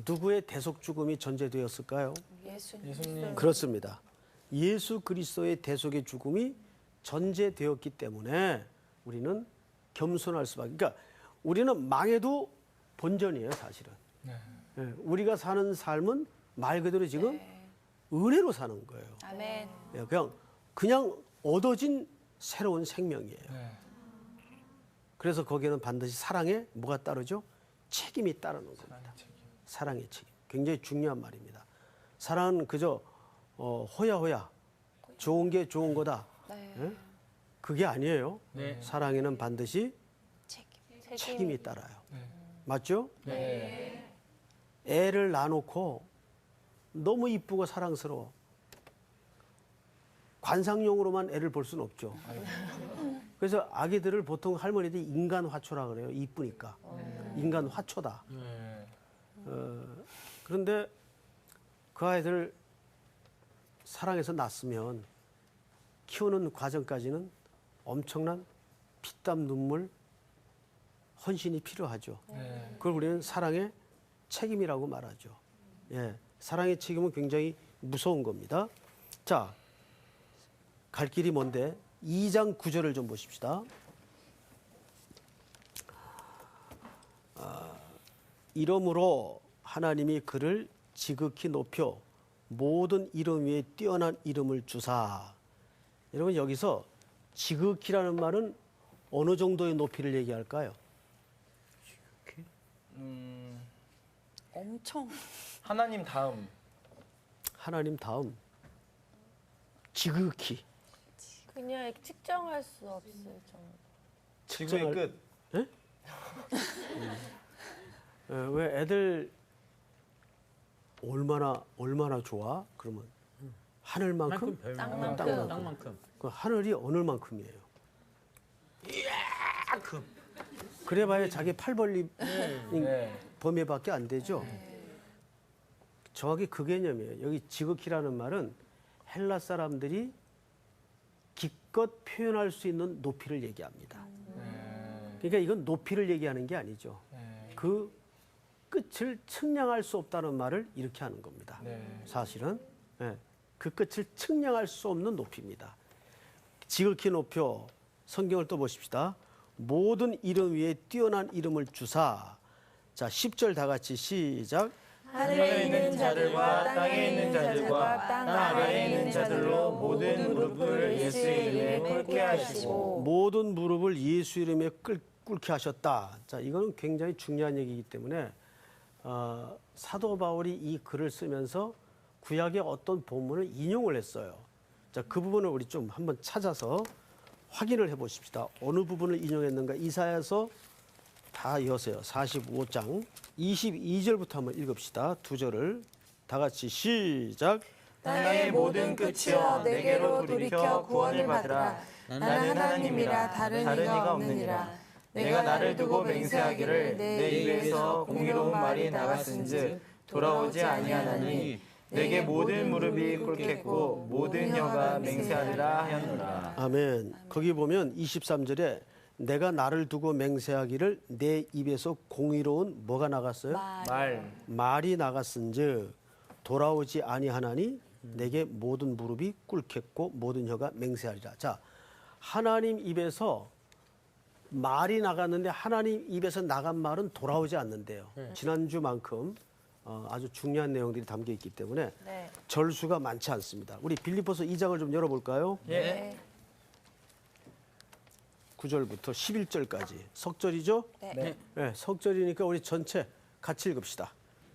누구의 대속 죽음이 전제되었을까요? 예수님. 그렇습니다. 예수 그리스도의 대속의 죽음이 전제되었기 때문에 우리는 겸손할 수밖에. 그러니까 우리는 망해도 본전이에요, 사실은. 예, 우리가 사는 삶은 말 그대로 지금 은혜로 사는 거예요. 아멘. 예, 그냥 얻어진 새로운 생명이에요. 그래서 거기에는 반드시 사랑에 뭐가 따르죠? 책임이 따르는 겁니다. 사랑의 책임. 굉장히 중요한 말입니다. 사랑은 그저 호야호야 좋은 게 좋은 거다. 예? 그게 아니에요. 사랑에는 반드시 책임이 따라요. 맞죠? 애를 낳아놓고 너무 이쁘고 사랑스러워. 관상용으로만 애를 볼 수는 없죠. 그래서 아기들을 보통 할머니들이 인간 화초라 그래요. 이쁘니까. 인간 화초다. 그런데 그 아이들 사랑해서 낳았으면 키우는 과정까지는 엄청난 피땀 눈물, 헌신이 필요하죠. 그걸 우리는 사랑의 책임이라고 말하죠. 예, 사랑의 책임은 굉장히 무서운 겁니다. 자, 갈 길이 먼데 2장 9절을 좀 보십시다. 이러므로 하나님이 그를 지극히 높여 모든 이름 위에 뛰어난 이름을 주사. 여러분 여기서 지극히라는 말은 어느 정도의 높이를 얘기할까요? 엄청. 하나님 다음. 하나님 다음 지극히. 그냥 측정할 수 없을 정도. 지구의 측정할- 끝. 왜 애들 얼마나 좋아? 그러면 하늘만큼? 별만큼, 땅만큼. 땅만큼. 그 하늘이 어느 만큼이에요? 이만큼. 그래봐야 자기 팔 벌림 네. 범위밖에 안 되죠. 정확히 그 개념이에요. 여기 지극히라는 말은 헬라 사람들이 기껏 표현할 수 있는 높이를 얘기합니다. 그러니까 이건 높이를 얘기하는 게 아니죠. 그 끝을 측량할 수 없다는 말을 이렇게 하는 겁니다. 사실은 그 끝을 측량할 수 없는 높이입니다. 지극히 높여 성경을 또 보십시다. 모든 이름 위에 뛰어난 이름을 주사. 자, 10절 다 같이 시작. 하늘에 있는 자들과 땅에 있는 자들과 땅 아래에 있는 자들로 모든 무릎을 예수 이름에 꿇게 하시고 모든 무릎을 예수 이름에 꿇게 하셨다. 자, 이거는 굉장히 중요한 얘기이기 때문에 사도 바울이 이 글을 쓰면서 구약의 어떤 본문을 인용을 했어요. 자, 그 부분을 우리 좀 한번 찾아서 확인을 해보십시다. 어느 부분을 인용했는가? 이사야서 다 여세요. 45장 22절부터 한번 읽읍시다. 두 절을 다 같이 시작. 땅의 모든 끝이여 내게로 돌이켜 구원을 받으라. 나는 하나님이라 다른 이가 없느니라. 내가 나를 두고 맹세하기를 내 입에서 공의로운 말이 나갔은즉 돌아오지 아니하나니 내게 모든 무릎이 꿇겠고 모든 혀가 맹세하리라 하였노라. 아멘. 거기 보면 23절에 내가 나를 두고 맹세하기를 내 입에서 공의로운 뭐가 나갔어요? 말이 나갔은즉 돌아오지 아니하나니 내게 모든 무릎이 꿇겠고 모든 혀가 맹세하리라. 자, 하나님 입에서 말이 나갔는데 하나님 입에서 나간 말은 돌아오지 않는데요. 지난주만큼 아주 중요한 내용들이 담겨 있기 때문에 네. 절수가 많지 않습니다. 우리 빌립보서 2장을 좀 열어볼까요? 네. 9절부터 11절까지 석절이죠? 네. 네, 석절이니까 우리 전체 같이 읽읍시다.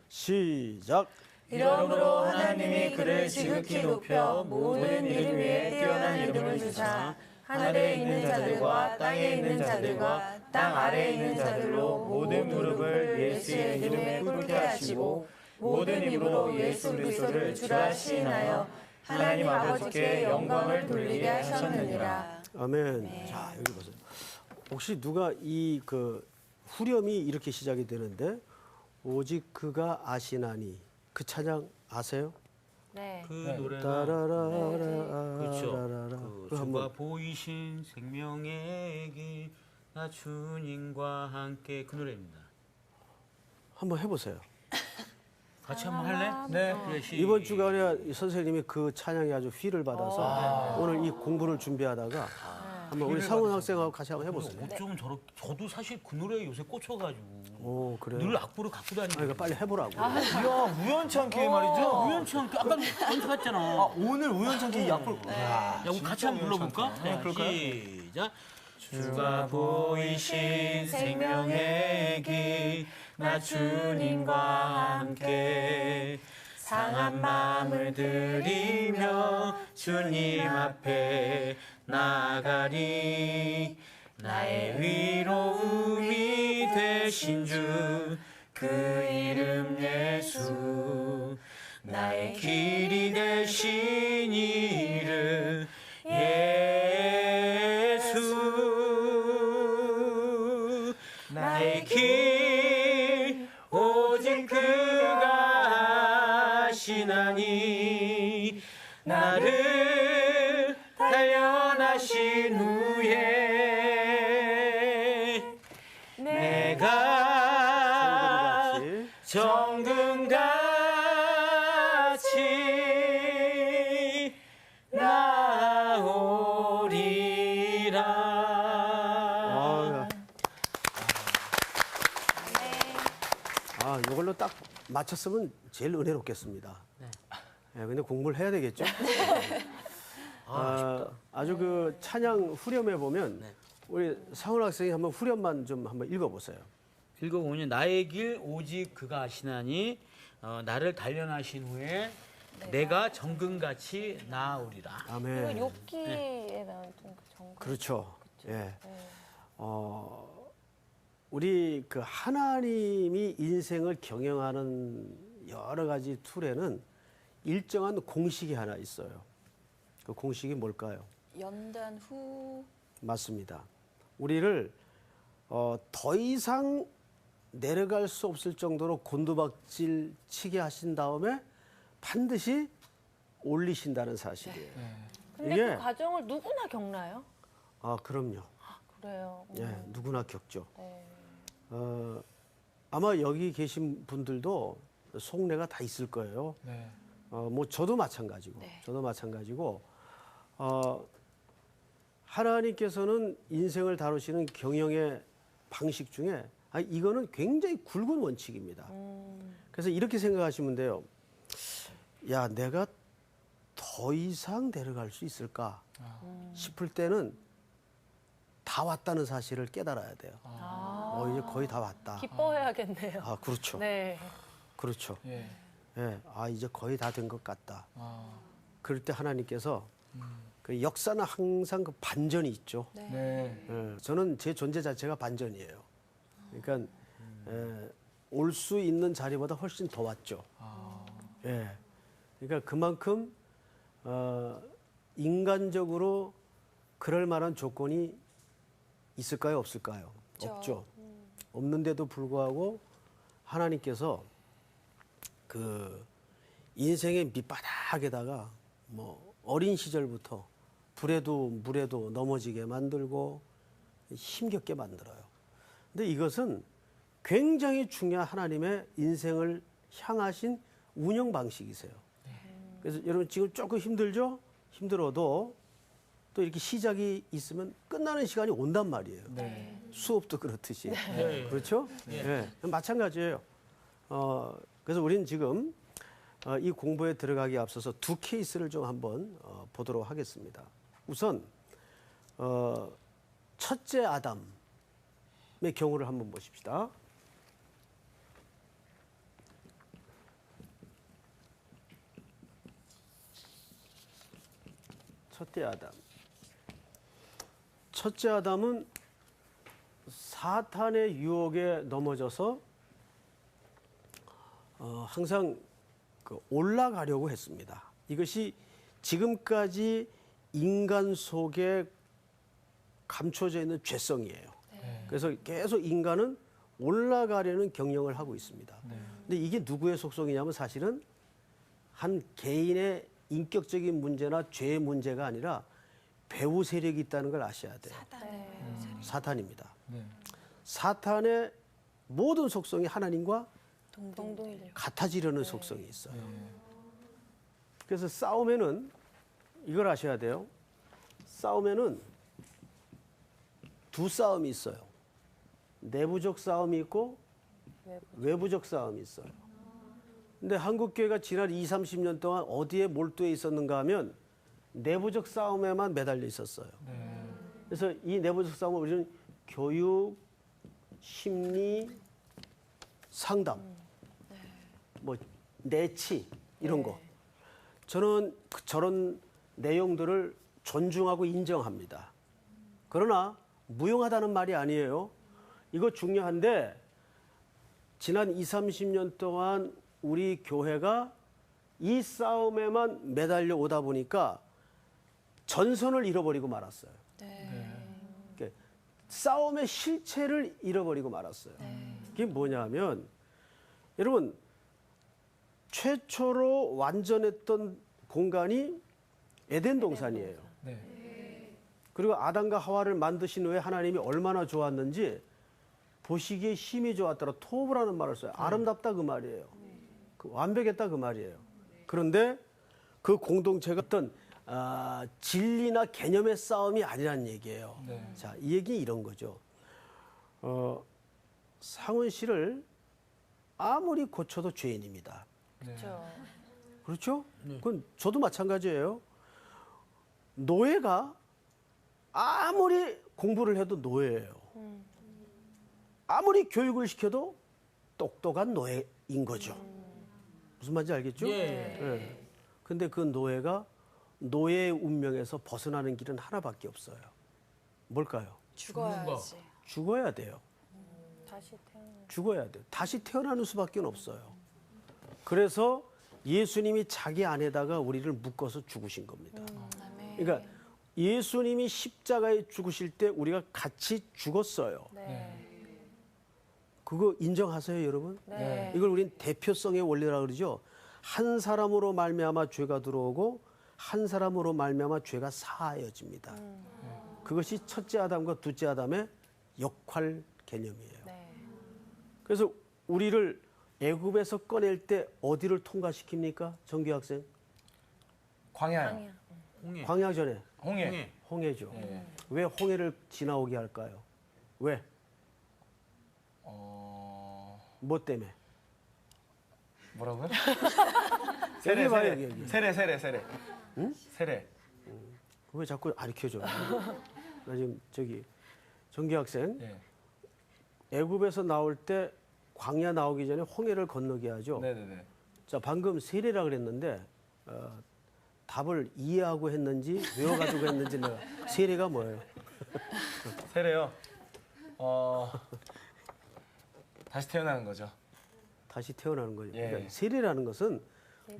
시작. 이러므로 하나님이 그를 지극히 높여 모든 이름 위에 뛰어난 이름을 주사 하늘에 있는 자들과 땅에 있는 자들과 땅 아래에 있는 자들로 모든 무릎을 예수의 이름에 꿇게 하시고 모든 입으로 예수 그리스도를 주라 시인하여 하나님 아버지께 영광을 돌리게 하셨느니라. 아멘. 자, 여기 보세요. 혹시 누가 이 그 후렴이 이렇게 시작이 되는데 오직 그가 아시나니 그 찬양 아세요? 네. 그 노래가 따라라라. 그렇죠. 라라라. 그 그거 주가 한번 보이신 생명의 길, 나 주님과 함께 그 노래입니다. 한번 해보세요. 같이 한번 할래? 네. 그래, 이번 주간에 이 선생님이 그 찬양에 아주 휘를 받아서 오늘 이 공부를 준비하다가 한번 우리 상훈 학생하고 같이 한번 해보세요. 어쩌면 저도 사실 그 노래에 요새 꽂혀가지고 오, 그래요? 늘 악보를 갖고 다니고. 그러니까 빨리 해보라고. 이야, 우연치 않게 말이죠. 우연치 않게 아까 검색했잖아. 아, 오늘 우연치 않게 이 약불. 야, 우리 같이 한번 불러볼까? 네, 자, 그럴까요? 시작. 주가 보이신 생명의 길, 나 주님과 함께 상한 마음을 들이며 주님 앞에 나아가리. 나의 위로움이 되신 주, 그 그 이름 예수 나의 길이 되신 이름 예수 나의 길 오직 그가 하시나니 나를 단련하신 후에 내가 같이. 정금같이 나오리라. 이걸로 딱 맞췄으면 제일 은혜롭겠습니다. 네. 근데 공부를 해야 되겠죠? 아주 그 찬양 후렴에 보면 네. 우리 상훈 학생이 한번 후렴만 좀 한번 읽어보세요. 읽어보면 나의 길 오직 그가 하시나니 나를 단련하신 후에 내가 정금같이 나아오리라. 이거 아멘. 욥기에 나왔던 그 정글. 그렇죠. 예. 네. 우리 그 하나님이 인생을 경영하는 여러 가지 툴에는 일정한 공식이 하나 있어요. 그 공식이 뭘까요? 연단 후 맞습니다. 우리를 더 이상 내려갈 수 없을 정도로 곤두박질 치게 하신 다음에 반드시 올리신다는 사실이에요. 근데 이게- 그 과정을 누구나 겪나요? 그럼요. 그래요. 예, 누구나 겪죠. 네. 아마 여기 계신 분들도 속내가 다 있을 거예요. 네. 뭐 저도 마찬가지고, 네. 저도 마찬가지고, 하나님께서는 인생을 다루시는 경영의 방식 중에 이거는 굉장히 굵은 원칙입니다. 그래서 이렇게 생각하시면 돼요. 야, 내가 더 이상 내려갈 수 있을까 싶을 때는 다 왔다는 사실을 깨달아야 돼요. 이제 거의 다 왔다. 기뻐해야겠네요. 그렇죠. 네. 그렇죠. 예. 예, 이제 거의 다 된 것 같다. 아. 그럴 때 하나님께서 그 역사는 항상 그 반전이 있죠. 네. 예, 저는 제 존재 자체가 반전이에요. 그러니까 올 수 있는 자리보다 훨씬 더 왔죠. 예, 그러니까 그만큼 인간적으로 그럴 만한 조건이 있을까요, 없을까요? 없죠. 없는데도 불구하고 하나님께서 그 인생의 밑바닥에다가 뭐 어린 시절부터 불에도 물에도 넘어지게 만들고 힘겹게 만들어요. 근데 이것은 굉장히 중요한 하나님의 인생을 향하신 운영 방식이세요. 그래서 여러분 지금 조금 힘들죠? 힘들어도 또 이렇게 시작이 있으면 끝나는 시간이 온단 말이에요. 네. 수업도 그렇듯이. 네. 그렇죠? 예. 마찬가지예요. 그래서 우리는 지금 이 공부에 들어가기 앞서서 두 케이스를 좀 한번 보도록 하겠습니다. 우선 첫째 아담의 경우를 한번 보십시다. 첫째 아담. 첫째 아담은 사탄의 유혹에 넘어져서 항상 올라가려고 했습니다. 이것이 지금까지 인간 속에 감춰져 있는 죄성이에요. 그래서 계속 인간은 올라가려는 경영을 하고 있습니다. 근데 이게 누구의 속성이냐면 사실은 한 개인의 인격적인 문제나 죄의 문제가 아니라 배후 세력이 있다는 걸 아셔야 돼요. 사탄입니다. 네. 사탄의 모든 속성이 하나님과 동동이 같아지려는 속성이 있어요. 그래서 싸움에는 이걸 아셔야 돼요. 싸움에는 두 싸움이 있어요. 내부적 싸움이 있고 외부적 싸움이 있어요. 근데 한국교회가 지난 20, 30년 동안 어디에 몰두해 있었는가 하면 내부적 싸움에만 매달려 있었어요. 그래서 이 내부적 싸움을 우리는 교육, 심리, 상담, 뭐 내치 이런 거. 저는 저런 내용들을 존중하고 인정합니다. 그러나 무용하다는 말이 아니에요. 이거 중요한데 지난 20, 30년 동안 우리 교회가 이 싸움에만 매달려 오다 보니까 전선을 잃어버리고 말았어요. 그러니까 싸움의 실체를 잃어버리고 말았어요. 그게 뭐냐면 여러분 최초로 완전했던 공간이 에덴 동산이에요. 그리고 아담과 하와를 만드신 후에 하나님이 얼마나 좋았는지 보시기에 힘이 좋았더라. 토브라는 말을 써요. 아름답다 그 말이에요. 그 완벽했다 그 말이에요. 그런데 그 공동체가 어떤 진리나 개념의 싸움이 아니란 얘기예요. 자, 이 얘기 이런 거죠. 상훈 씨를 아무리 고쳐도 죄인입니다. 그렇죠. 그렇죠? 그건 저도 마찬가지예요. 노예가 아무리 공부를 해도 노예예요. 아무리 교육을 시켜도 똑똑한 노예인 거죠. 무슨 말인지 알겠죠? 예. 근데 그 노예가 노예의 운명에서 벗어나는 길은 하나밖에 없어요. 뭘까요? 죽어야지. 죽어야 돼요. 다시 태어나. 죽어야 돼요. 다시 태어나는 수밖에 없어요. 그래서 예수님이 자기 안에다가 우리를 묶어서 죽으신 겁니다. 그러니까 예수님이 십자가에 죽으실 때 우리가 같이 죽었어요. 네. 그거 인정하세요, 여러분? 네. 이걸 우린 대표성의 원리라 그러죠. 한 사람으로 말미암아 죄가 들어오고 한 사람으로 말미암아 죄가 사하여집니다. 그것이 첫째 아담과 둘째 아담의 역할 개념이에요. 네. 그래서 우리를 애굽에서 꺼낼 때 어디를 통과시킵니까? 정규 학생? 광야요. 홍해. 광야 전에 홍해. 홍해죠. 예. 왜 홍해를 지나오게 할까요? 왜? 뭐 때문에? 뭐라고요? 여기 봐요, 여기. 세례. 응? 세례. 왜 자꾸 가르쳐줘? 나 지금 저기 정규 학생 예. 애굽에서 나올 때 광야 나오기 전에 홍해를 건너게 하죠. 네네네. 자, 방금 세례라 그랬는데 답을 이해하고 했는지 외워가지고 했는지 내가 세례가 뭐예요? 세례요. 다시 태어나는 거죠. 다시 태어나는 거죠. 예. 그러니까 세례라는 것은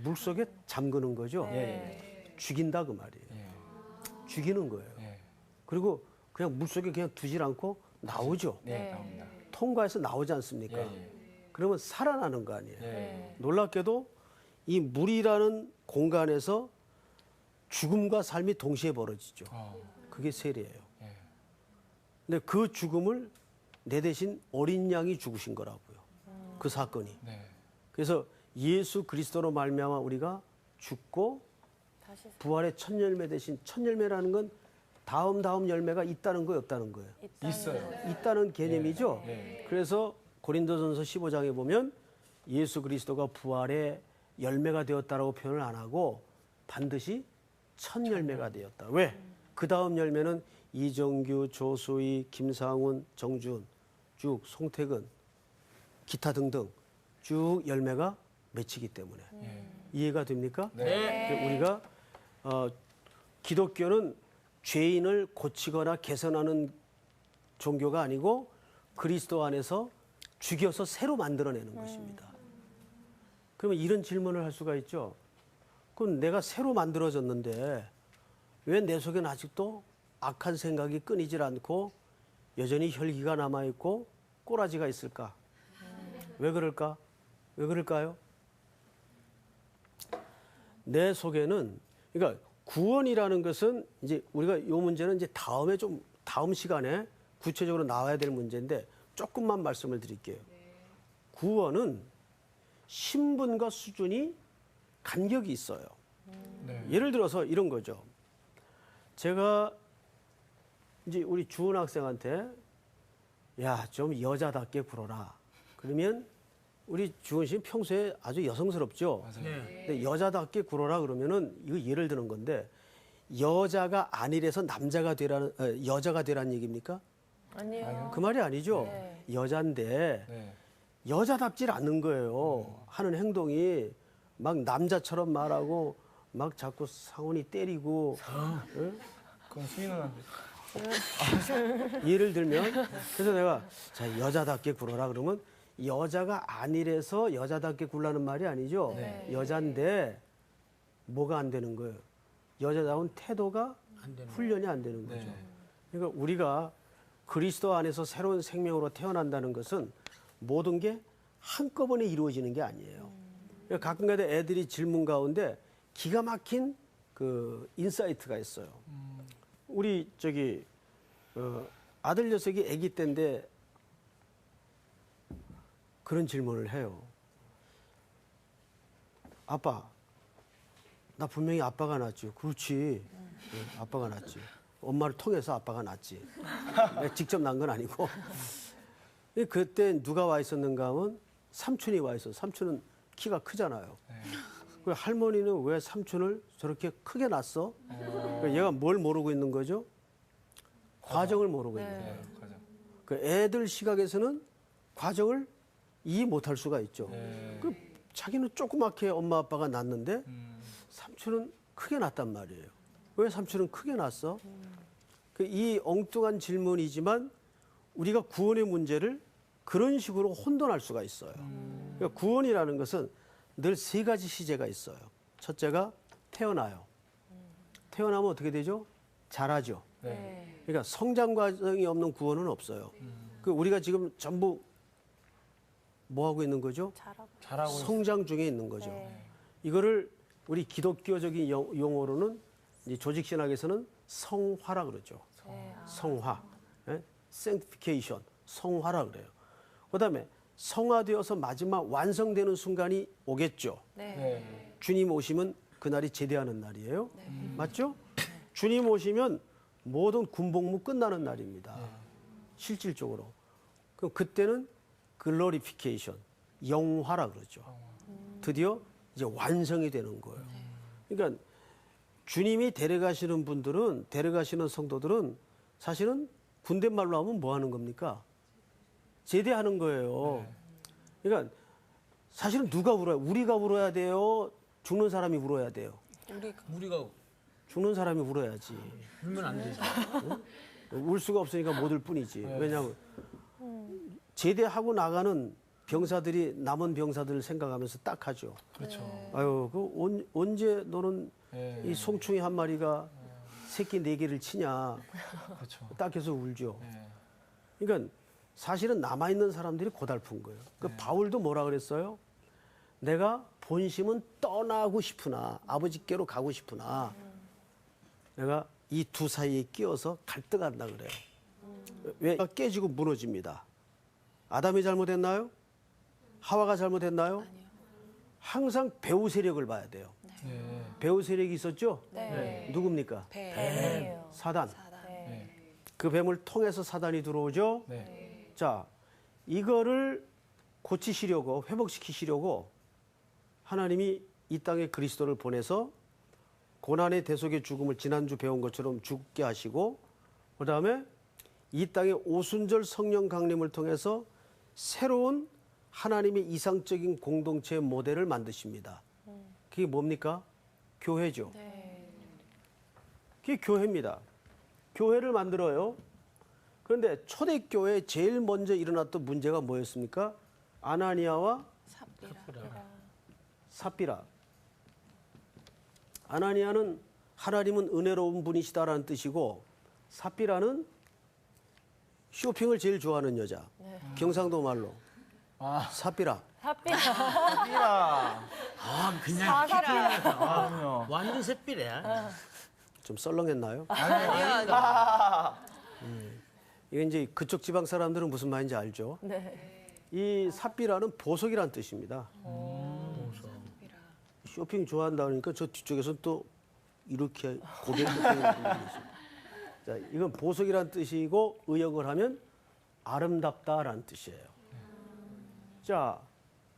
물 속에 잠그는 거죠. 예. 죽인다 그 말이에요. 예. 죽이는 거예요. 예. 그리고 그냥 물 속에 그냥 두질 않고 나오죠. 네, 나옵니다. 통과해서 나오지 않습니까? 예. 그러면 살아나는 거 아니에요. 예. 놀랍게도 이 물이라는 공간에서 죽음과 삶이 동시에 벌어지죠. 그게 세례예요. 예. 근데 그 죽음을 내 대신 어린 양이 죽으신 거라고요. 그 사건이. 네. 그래서 예수 그리스도로 말미암아 우리가 죽고 다시 부활의 첫 열매 대신 첫 열매라는 건 다음 열매가 있다는 거예요, 없다는 거예요. 있어요. 있다는 개념이죠. 예. 그래서 고린도전서 15장에 보면 예수 그리스도가 부활의 열매가 되었다라고 표현을 안 하고 반드시 첫 열매가 되었다. 왜? 그 다음 열매는 이정규, 조수희, 김상훈, 정준, 쭉 송태근, 기타 등등 쭉 열매가 맺히기 때문에 이해가 됩니까? 네. 우리가 기독교는 죄인을 고치거나 개선하는 종교가 아니고 그리스도 안에서 죽여서 새로 만들어내는 것입니다. 그러면 이런 질문을 할 수가 있죠. 그럼 내가 새로 만들어졌는데 왜 내 속에는 아직도 악한 생각이 끊이질 않고 여전히 혈기가 남아있고 꼬라지가 있을까? 왜 그럴까? 왜 그럴까요? 내 속에는 그러니까 구원이라는 것은 이제 우리가 이 문제는 이제 다음 시간에 구체적으로 나와야 될 문제인데 조금만 말씀을 드릴게요. 구원은 신분과 수준이 간격이 있어요. 네. 예를 들어서 이런 거죠. 제가 이제 우리 주은 학생한테 야, 좀 여자답게 굴어라. 그러면 우리 주은 씨는 평소에 아주 여성스럽죠. 맞아요. 네. 근데 여자답게 굴어라 그러면은 이거 예를 드는 건데 여자가 아니래서 남자가 되라는 여자가 되라는 얘기입니까? 아니요. 그 말이 아니죠. 네. 여잔데 네. 여자답질 않는 거예요. 하는 행동이 막 남자처럼 말하고 막 자꾸 상훈이 때리고 응? 그건 수희 누나인데. 예를 들면 그래서 내가 자 여자답게 굴어라 그러면 여자가 아니래서 여자답게 굴라는 말이 아니죠. 네. 여잔데 뭐가 안 되는 거예요? 여자다운 태도가 안 되는 훈련이 안 되는 거죠. 네. 그러니까 우리가 그리스도 안에서 새로운 생명으로 태어난다는 것은 모든 게 한꺼번에 이루어지는 게 아니에요. 그러니까 가끔가다 애들이 질문 가운데 기가 막힌 그 인사이트가 있어요. 우리 저기 아들 녀석이 아기 때인데 그런 질문을 해요. 아빠, 나 분명히 아빠가 낳았지. 그렇지. 네, 아빠가 낳았지. 엄마를 통해서 아빠가 낳았지. 내가 직접 낳은 건 아니고. 그때 누가 와 있었는가 하면 삼촌이 와 있어. 삼촌은 키가 크잖아요. 그 할머니는 왜 삼촌을 저렇게 크게 낳았어? 그러니까 얘가 뭘 모르고 있는 거죠? 과정을 모르고 있는 거예요. 네, 가자. 그 애들 시각에서는 과정을 이해 못할 수가 있죠. 네. 그 자기는 조그맣게 엄마 아빠가 낳았는데 삼촌은 크게 낳았단 말이에요. 왜 삼촌은 크게 낳았어? 그 이 엉뚱한 질문이지만 우리가 구원의 문제를 그런 식으로 혼돈할 수가 있어요. 그러니까 구원이라는 것은 늘 세 가지 시제가 있어요. 첫째가 태어나요. 태어나면 어떻게 되죠? 자라죠. 네. 그러니까 성장 과정이 없는 구원은 없어요. 그 우리가 지금 전부 뭐 하고 있는 거죠? 잘하고 성장 중에 있는 거죠. 네. 이거를 우리 기독교적인 용어로는 이제 조직신학에서는 성화라 그러죠. 네. 성화, sanctification, 성화라 그래요. 그다음에 성화되어서 마지막 완성되는 순간이 오겠죠. 네. 네. 주님 오시면 그날이 제대하는 날이에요. 맞죠? 주님 오시면 모든 군복무 끝나는 날입니다. 실질적으로. 그럼 그때는 글로리피케이션, 영화라 그러죠. 드디어 이제 완성이 되는 거예요. 그러니까 주님이 데려가시는 분들은, 데려가시는 성도들은 사실은 군대 말로 하면 뭐 하는 겁니까? 제대하는 거예요. 그러니까 사실은 누가 울어요? 우리가 울어야 돼요? 죽는 사람이 울어야 돼요? 우리가 죽는 사람이 울어야지. 울면 안 되죠. 울 수가 없으니까 못 울 뿐이지. 왜냐하면 제대하고 나가는 병사들이 남은 병사들을 생각하면서 딱 하죠. 그렇죠. 아유, 언제 너는 네. 이 송충이 한 마리가 새끼 4개를 치냐. 그렇죠. 딱 해서 울죠. 네. 그러니까 사실은 남아있는 사람들이 고달픈 거예요. 그 바울도 뭐라 그랬어요? 내가 본심은 떠나고 싶으나, 아버지께로 가고 싶으나, 내가 이 두 사이에 끼어서 갈등한다 그래요. 왜? 깨지고 무너집니다. 아담이 잘못했나요? 하와가 잘못했나요? 항상 배후 세력을 봐야 돼요. 네. 배후 세력이 있었죠? 네. 누굽니까? 뱀이에요. 사단. 네. 그 뱀을 통해서 사단이 들어오죠? 네. 자, 이거를 고치시려고, 회복시키시려고 하나님이 이 땅에 그리스도를 보내서 고난의 대속의 죽음을 지난주 배운 것처럼 죽게 하시고, 그 다음에 이 땅에 오순절 성령 강림을 통해서 새로운 하나님의 이상적인 공동체 모델을 만드십니다. 그게 뭡니까? 교회죠. 네. 그게 교회입니다. 교회를 만들어요. 그런데 초대교회에 제일 먼저 일어났던 문제가 뭐였습니까? 아나니아와 삽비라. 아나니아는 하나님은 은혜로운 분이시다라는 뜻이고, 삽비라는 쇼핑을 제일 좋아하는 여자. 경상도 말로. 아. 삽비라. 핫비라. 삐라. 아, 그냥 아, 그럼요. 완전 샛비래. 좀 썰렁했나요? 아니요. 이게 이제 그쪽 지방 사람들은 무슨 말인지 알죠? 네. 이 삽비라는 보석이라는 뜻입니다. 쇼핑 좋아한다 그러니까 저 뒤쪽에서는 또 이렇게 고개를 끄덕이는 분들이 있습니다. 자, 이건 보석이라는 뜻이고 의역을 하면 아름답다라는 뜻이에요. 자,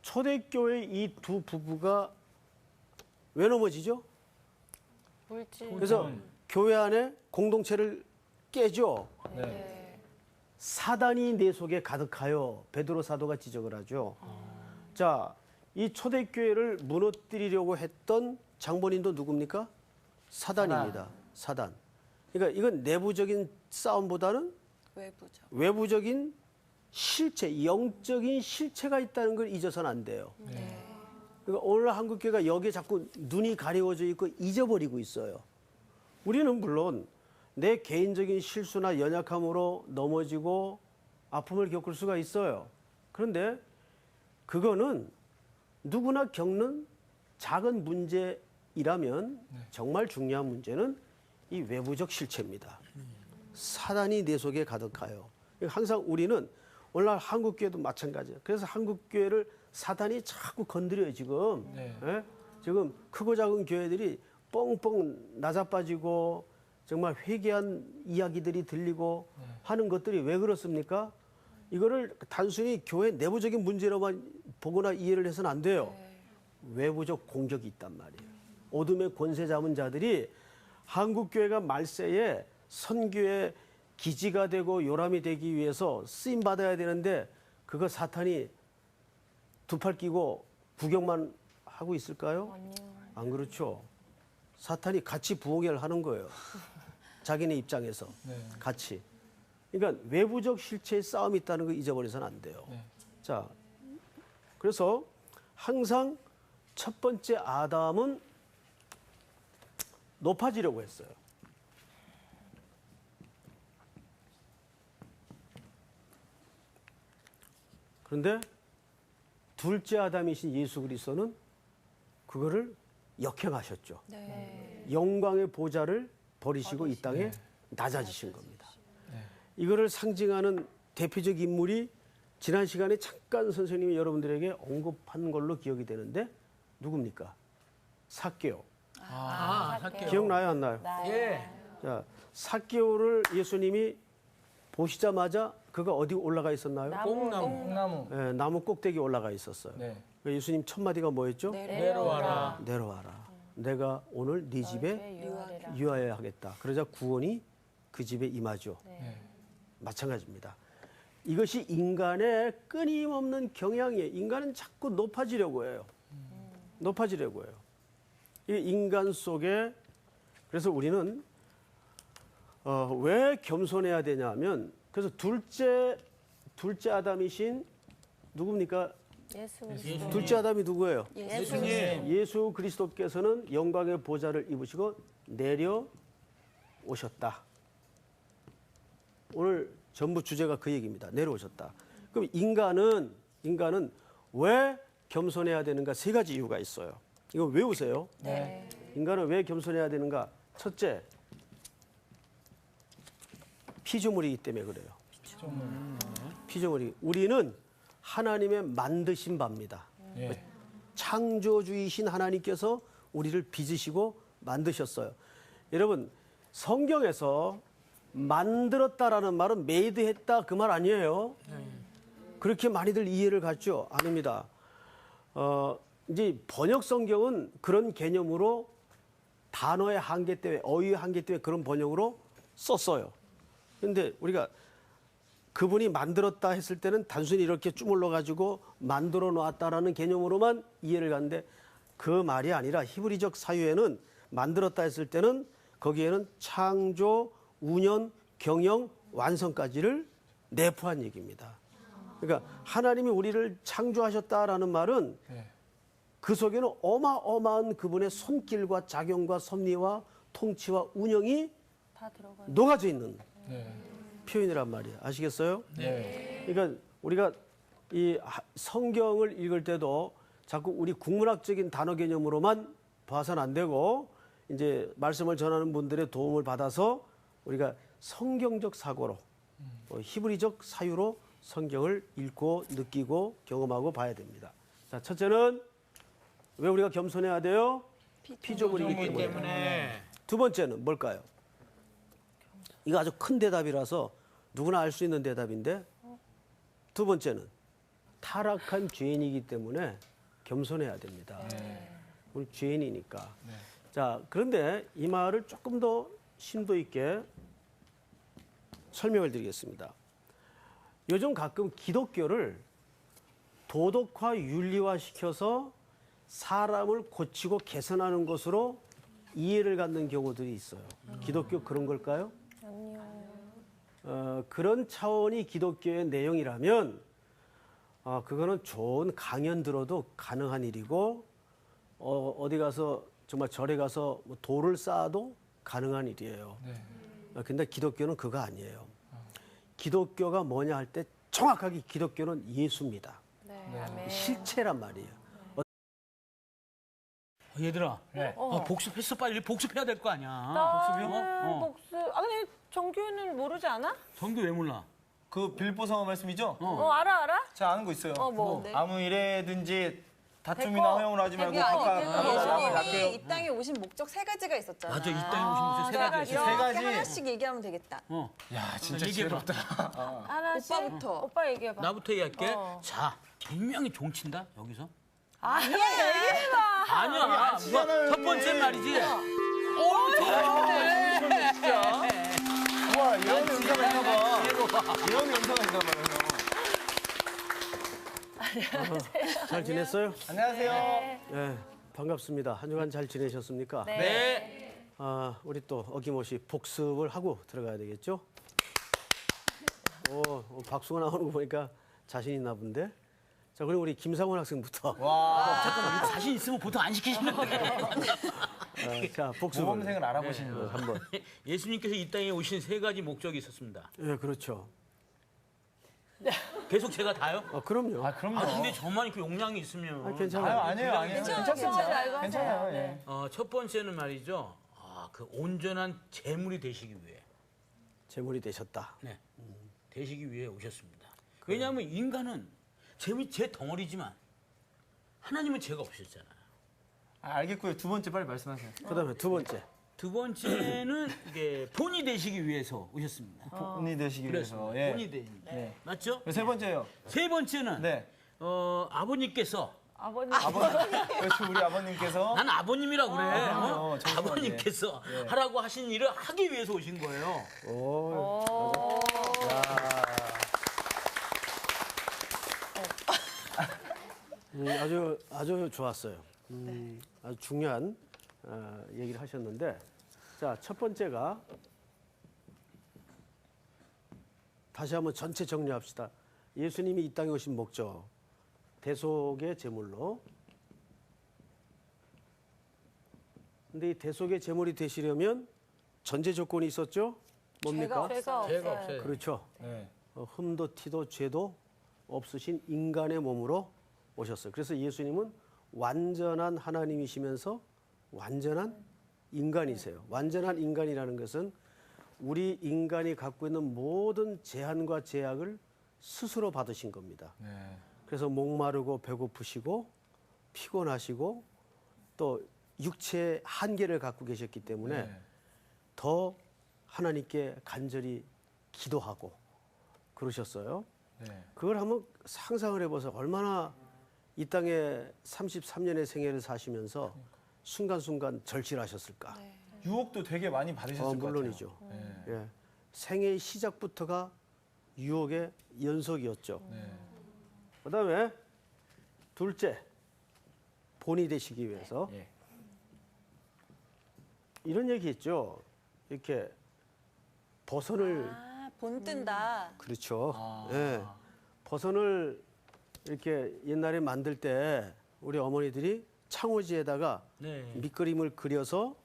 초대교회 이 두 부부가 왜 넘어지죠? 물질. 그래서 교회 안에 공동체를 깨죠. 네. 사단이 내 속에 가득하여 베드로 사도가 지적을 하죠. 자, 이 초대교회를 무너뜨리려고 했던 장본인도 누굽니까? 사단입니다. 사단. 그러니까 이건 내부적인 싸움보다는 외부적인 실체, 영적인 실체가 있다는 걸 잊어서는 안 돼요. 그러니까 오늘 한국교회가 여기에 자꾸 눈이 가려워져 있고 잊어버리고 있어요. 우리는 물론 내 개인적인 실수나 연약함으로 넘어지고 아픔을 겪을 수가 있어요. 그런데 그거는 누구나 겪는 작은 문제이라면 정말 중요한 문제는 이 외부적 실체입니다. 사단이 내 속에 가득하여. 항상 우리는 오늘날 한국교회도 마찬가지예요. 그래서 한국교회를 사단이 자꾸 건드려요, 지금. 예? 지금 크고 작은 교회들이 뻥뻥 나자빠지고 정말 회개한 이야기들이 들리고 하는 것들이 왜 그렇습니까? 이거를 단순히 교회 내부적인 문제로만 보거나 이해를 해서는 안 돼요. 외부적 공격이 있단 말이에요. 어둠의 권세 잡은 자들이 한국교회가 말세에 선교의 기지가 되고 요람이 되기 위해서 쓰임 받아야 되는데 그거 사탄이 두 팔 끼고 구경만 하고 있을까요? 아니요. 안 그렇죠. 사탄이 같이 부흥회를 하는 거예요. 자기네 입장에서 같이. 그러니까 외부적 실체의 싸움이 있다는 거 잊어버려서는 안 돼요. 자, 그래서 항상 첫 번째 아담은 높아지려고 했어요. 그런데 둘째 아담이신 예수 그리스도는 그거를 역행하셨죠. 영광의 보좌를 버리시고 이 땅에 낮아지신 겁니다. 이거를 상징하는 대표적 인물이 지난 시간에 잠깐 선생님이 여러분들에게 언급한 걸로 기억이 되는데 누굽니까? 삭개오. 삭개오. 기억나요, 안 나요? 예. 자, 삭개오를 예수님이 보시자마자 그가 어디 올라가 있었나요? 콩나무. 예, 나무 꼭대기 올라가 있었어요. 네. 예수님 첫 마디가 뭐였죠? 내려와라. 내려와라. 내가 오늘 네 집에 유하여야 하겠다. 그러자 구원이 그 집에 임하죠. 마찬가지입니다. 이것이 인간의 끊임없는 경향이에요. 인간은 자꾸 높아지려고 해요. 높아지려고 해요. 이 인간 속에 그래서 우리는 왜 겸손해야 되냐면 그래서 둘째 아담이신 누굽니까? 예수 그리스도. 둘째 아담이 누구예요? 예수님. 예수 그리스도께서는 영광의 보좌를 입으시고 내려오셨다. 오늘 전부 주제가 그 얘기입니다. 내려오셨다. 그럼 인간은 왜 겸손해야 되는가? 세 가지 이유가 있어요. 이거 외우세요. 네. 인간은 왜 겸손해야 되는가? 첫째, 피조물이기 때문에 그래요. 피조물이. 우리는 하나님의 만드신 바입니다. 창조주이신 하나님께서 우리를 빚으시고 만드셨어요. 여러분, 성경에서 만들었다라는 말은 메이드했다 그 말 아니에요. 그렇게 많이들 이해를 갖죠? 아닙니다. 이제 번역 성경은 그런 개념으로 단어의 한계 때문에 어휘의 한계 때문에 그런 번역으로 썼어요. 그런데 우리가 그분이 만들었다 했을 때는 단순히 이렇게 주물러 가지고 만들어 놨다라는 개념으로만 이해를 가는데 그 말이 아니라 히브리적 사유에는 만들었다 했을 때는 거기에는 창조, 운영, 경영, 완성까지를 내포한 얘기입니다. 그러니까 하나님이 우리를 창조하셨다라는 말은 그 속에는 어마어마한 그분의 손길과 작용과 섭리와 통치와 운영이 다 들어가요. 녹아져 있는 표현이란 말이에요. 아시겠어요? 그러니까 우리가 이 성경을 읽을 때도 자꾸 우리 국문학적인 단어 개념으로만 봐서는 안 되고 이제 말씀을 전하는 분들의 도움을 받아서 우리가 성경적 사고로 히브리적 사유로 성경을 읽고 느끼고 경험하고 봐야 됩니다. 자, 첫째는 왜 우리가 겸손해야 돼요? 피조물이기 때문에. 두 번째는 뭘까요? 이거 아주 큰 대답이라서 누구나 알 수 있는 대답인데 두 번째는 타락한 죄인이기 때문에 겸손해야 됩니다. 우리 죄인이니까. 자, 그런데 이 말을 조금 더 심도 있게 설명을 드리겠습니다. 요즘 가끔 기독교를 도덕화, 윤리화 시켜서 사람을 고치고 개선하는 것으로 이해를 갖는 경우들이 있어요. 기독교 그런 걸까요? 아니요. 그런 차원이 기독교의 내용이라면 그거는 좋은 강연 들어도 가능한 일이고 어디 가서 정말 절에 가서 뭐 돌을 쌓아도 가능한 일이에요. 근데 기독교는 그거 아니에요. 기독교가 뭐냐 할 때 정확하게 기독교는 예수입니다. 네. 아멘. 실체란 말이에요. 얘들아, 복습했어 빨리 복습해야 될 거 아니야. 나는 복수. 근데 정규는 모르지 않아? 정규 왜 몰라? 그 빌보성어 말씀이죠? 알아? 제가 아는 거 있어요. 뭔데? 아무 일에든지 다툼이나 대거. 허용을 하지 말고 아니, 각각 예수님이 이 땅에 오신 목적 세 가지가 있었잖아. 맞아, 이 땅에 오신 세 가지 있어. 세 이렇게 가지. 하나씩 얘기하면 되겠다. 야, 진짜 얘기해봐. 하나씩. 오빠부터. 오빠 얘기해봐. 나부터 얘기할게. 자, 분명히 종친다 여기서. 얘기해봐. 아니야. 첫 번째 말이지. 우와, 예언의 은사가 있나 봐. 예언의 은사가 있나 봐요. 잘 지냈어요? 안녕하세요. 네, 반갑습니다. 한 주간 잘 지내셨습니까? 네. 우리 또 어김없이 복습을 하고 들어가야 되겠죠? 박수가 나오는 거 보니까 자신 있나 본데. 자, 그리고 우리 김상원 학생부터. 잠깐만, 이거 자신 있으면 보통 안 시키시는데. 자, 복습을 모범생을 알아보시는 거. 한번. 예수님께서 이 땅에 오신 세 가지 목적이 있었습니다. 예, 그렇죠. 계속 제가 다요? 그럼요. 그럼요. 근데 저만 그 용량이 있으면. 괜찮아요. 아니에요. 괜찮아요. 괜찮아요. 예. 첫 번째는 말이죠. 그 온전한 재물이 되시기 위해. 재물이 되셨다. 네. 되시기 위해 오셨습니다. 왜냐하면 인간은 재물이 제 덩어리지만 하나님은 죄가 없으셨잖아요. 알겠고요. 두 번째 빨리 말씀하세요. 그다음에 두 번째. 두 번째는 이게 본이 되시기 위해서 오셨습니다. 본이 되시기 위해서. 그렇습니다. 예. 본이 되는. 맞죠? 세 번째요. 세 번째는 네. 아버님께서 아버님. 그렇죠. 우리 아버님께서 난 아버님이라고 그래. 그럼요. 잠시만요. 아버님께서 하라고 하신 일을 하기 위해서 오신 거예요. 아주 좋았어요. 아주 중요한 얘기를 하셨는데, 자, 첫 번째가 다시 한번 전체 정리합시다. 예수님이 이 땅에 오신 목적, 대속의 제물로. 근데 이 대속의 제물이 되시려면 전제 조건이 있었죠? 뭡니까? 죄가 없어요. 그렇죠. 네. 흠도 티도 죄도 없으신 인간의 몸으로 오셨어요. 그래서 예수님은 완전한 하나님이시면서 완전한 인간이세요. 완전한 인간이라는 것은 우리 인간이 갖고 있는 모든 제한과 제약을 스스로 받으신 겁니다. 네. 그래서 목마르고 배고프시고 피곤하시고 또 육체의 한계를 갖고 계셨기 때문에 네. 더 하나님께 간절히 기도하고 그러셨어요. 네. 그걸 한번 상상을 해보세요. 얼마나 이 땅에 33년의 생애를 사시면서 순간순간 절실하셨을까. 유혹도 되게 많이 받으셨을 것 같아요. 물론이죠. 네. 예. 생애의 시작부터가 유혹의 연속이었죠. 네. 그다음에 둘째, 본이 되시기 위해서 예. 이런 얘기했죠. 이렇게 버선을 본 뜬다. 그렇죠. 예. 버선을 이렇게 옛날에 만들 때 우리 어머니들이 창호지에다가 네. 밑그림을 그려서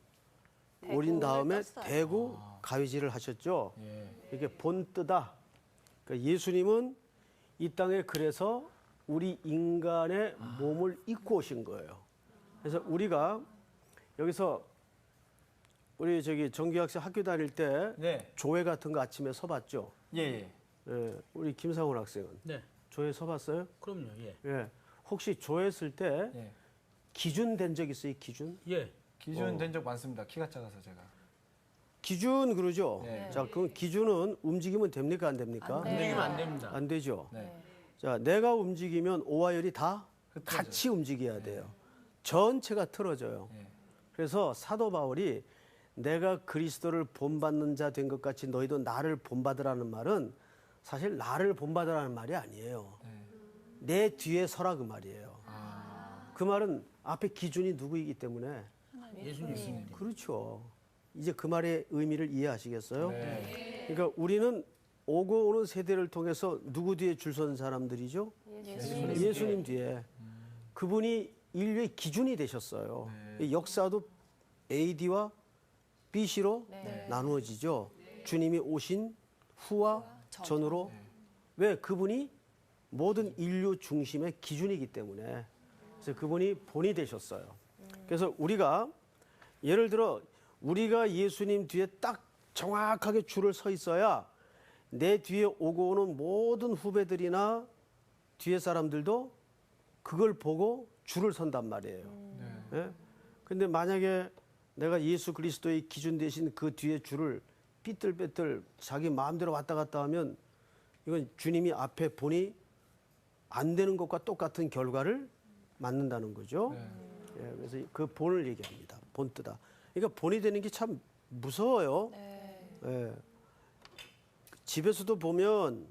오린 다음에 떴어요. 대고 가위질을 하셨죠. 예. 이게 본뜨다. 그러니까 예수님은 이 땅에 그래서 우리 인간의 몸을 입고 오신 거예요. 그래서 우리가 여기서 우리 저기 정규학생 학교 다닐 때 네. 조회 같은 거 아침에 서봤죠. 예, 예. 예, 우리 김상훈 학생은 네. 조회 서봤어요? 그럼요. 예. 예. 혹시 조회 쓸 때 예. 기준 된 적 있어요? 기준? 예. 기준 된 적 많습니다. 키가 작아서 제가. 기준 그러죠. 네. 자, 그럼 기준은 움직이면 됩니까? 안 됩니까? 움직이면 안 됩니다. 안 되죠. 네. 자, 내가 움직이면 오와 열이 다 흩어져요. 같이 움직여야 돼요. 전체가 틀어져요. 네. 그래서 사도 바울이 내가 그리스도를 본받는 자 된 것 같이 너희도 나를 본받으라는 말은 사실 나를 본받으라는 말이 아니에요. 내 뒤에 서라 그 말이에요. 그 말은 앞에 기준이 누구이기 때문에 예수님. 그렇죠. 이제 그 말의 의미를 이해하시겠어요? 네. 그러니까 우리는 오고 오는 세대를 통해서 누구 뒤에 줄 선 사람들이죠? 예수님 뒤에. 그분이 인류의 기준이 되셨어요. 이 역사도 AD와 BC로 나누어지죠. 주님이 오신 후와 전으로. 왜? 그분이 모든 인류 중심의 기준이기 때문에. 그래서 그분이 본이 되셨어요. 그래서 우리가 예를 들어 우리가 예수님 뒤에 딱 정확하게 줄을 서 있어야 내 뒤에 오고 오는 모든 후배들이나 뒤에 사람들도 그걸 보고 줄을 선단 말이에요. 예? 근데 만약에 내가 예수 그리스도의 기준 대신 그 뒤에 줄을 삐뚤빼뚤 자기 마음대로 왔다 갔다 하면 이건 주님이 앞에 본이 안 되는 것과 똑같은 결과를 맞는다는 거죠. 예, 그래서 그 본을 얘기합니다. 본뜨다. 그러니까 본이 되는 게 참 무서워요. 예. 집에서도 보면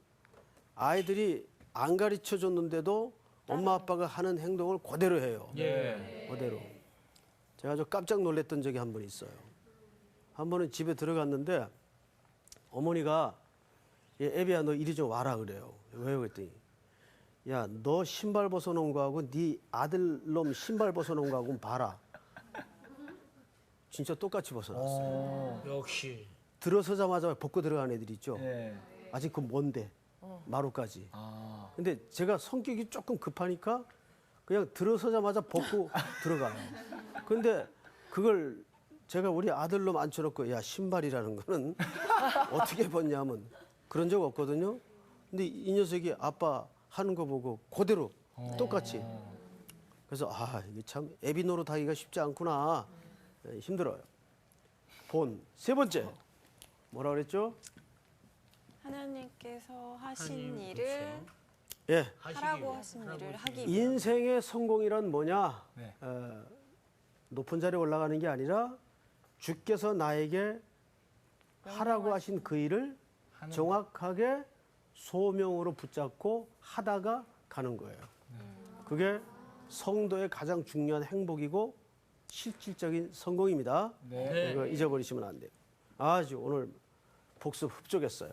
아이들이 안 가르쳐 줬는데도 엄마 아빠가 하는 행동을 그대로 해요. 그대로. 제가 좀 깜짝 놀랐던 적이 한 번 있어요. 한 번은 집에 들어갔는데 어머니가 애비야 너 이리 좀 와라 그래요. 왜요? 그랬더니 야 너 신발 벗어놓은 거하고 네 아들놈 신발 벗어놓은 거하고 봐라. 진짜 똑같이 벗어났어요. 역시. 들어서자마자 벗고 들어간 애들 있죠. 아직 그 먼데 마루까지. 근데 제가 성격이 조금 급하니까 그냥 들어서자마자 벗고 들어가요. 근데 그걸 제가 우리 아들놈 앉혀놓고 야 신발이라는 거는 어떻게 벗냐면 그런 적 없거든요. 근데 이 녀석이 아빠 하는 거 보고 그대로 똑같이. 그래서 아 이게 참 애비 노릇하기가 쉽지 않구나. 힘들어요. 본. 세 번째. 뭐라 그랬죠? 하나님께서 하신 하나님, 일을 예. 하라고 하신 일을 하기 위해 인생의 성공이란 뭐냐? 높은 자리에 올라가는 게 아니라 주께서 나에게 하라고 하신 그 일을 정확하게 소명으로 붙잡고 하다가 가는 거예요. 그게 성도의 가장 중요한 행복이고 실질적인 성공입니다. 이거 잊어버리시면 안 돼요. 아주 오늘 복습 흡족했어요.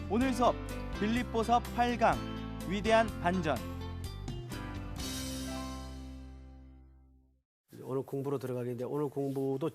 오늘 수업 빌립보서 8강 위대한 반전. 오늘 공부로 들어가겠는데 오늘 공부도